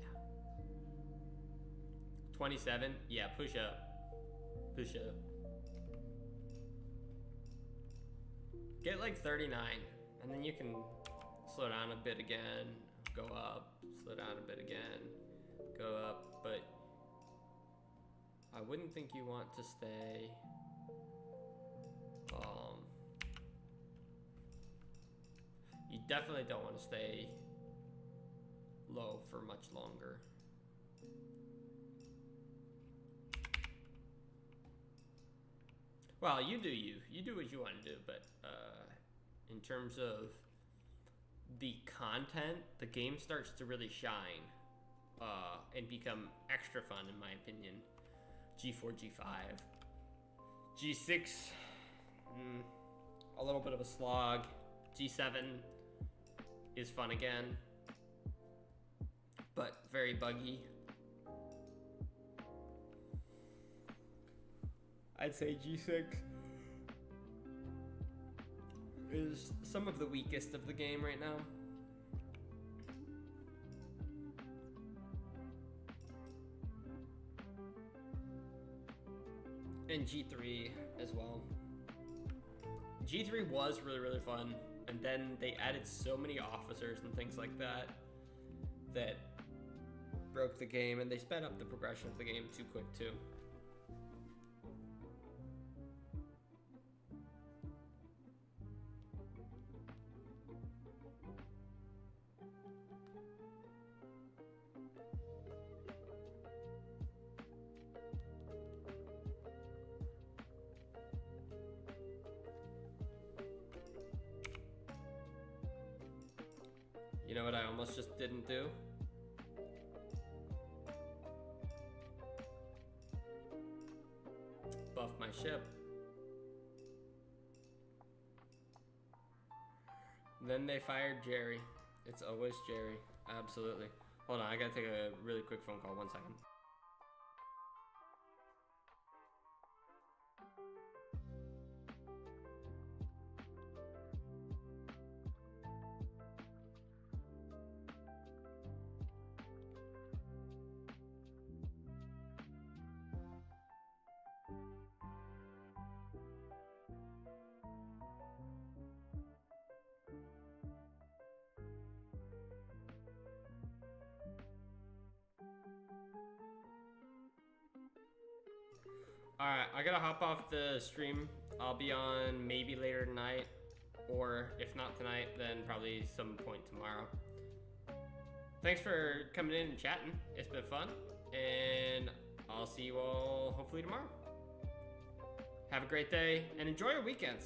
27? Yeah, push up. Push up. Get like 39, and then you can slow down a bit again, go up, slow down a bit again, go up, but I wouldn't think you want to stay, you definitely don't want to stay low for much longer. Well, you do you. You do what you want to do, but in terms of the content, the game starts to really shine and become extra fun, in my opinion. G4, G5. G6, a little bit of a slog. G7 is fun again, but very buggy. I'd say G6 is some of the weakest of the game right now. And G3 as well. G3 was really, really fun, and then they added so many officers and things like that that broke the game, and they sped up the progression of the game too quick too. You know what I almost just didn't do? Buff my ship. Then they fired Jerry. It's always Jerry. Absolutely. Hold on, I gotta take a really quick phone call. 1 second. Alright, I gotta hop off the stream. I'll be on maybe later tonight, or if not tonight, then probably some point tomorrow. Thanks for coming in and chatting. It's been fun, and I'll see you all hopefully tomorrow. Have a great day, and enjoy your weekends.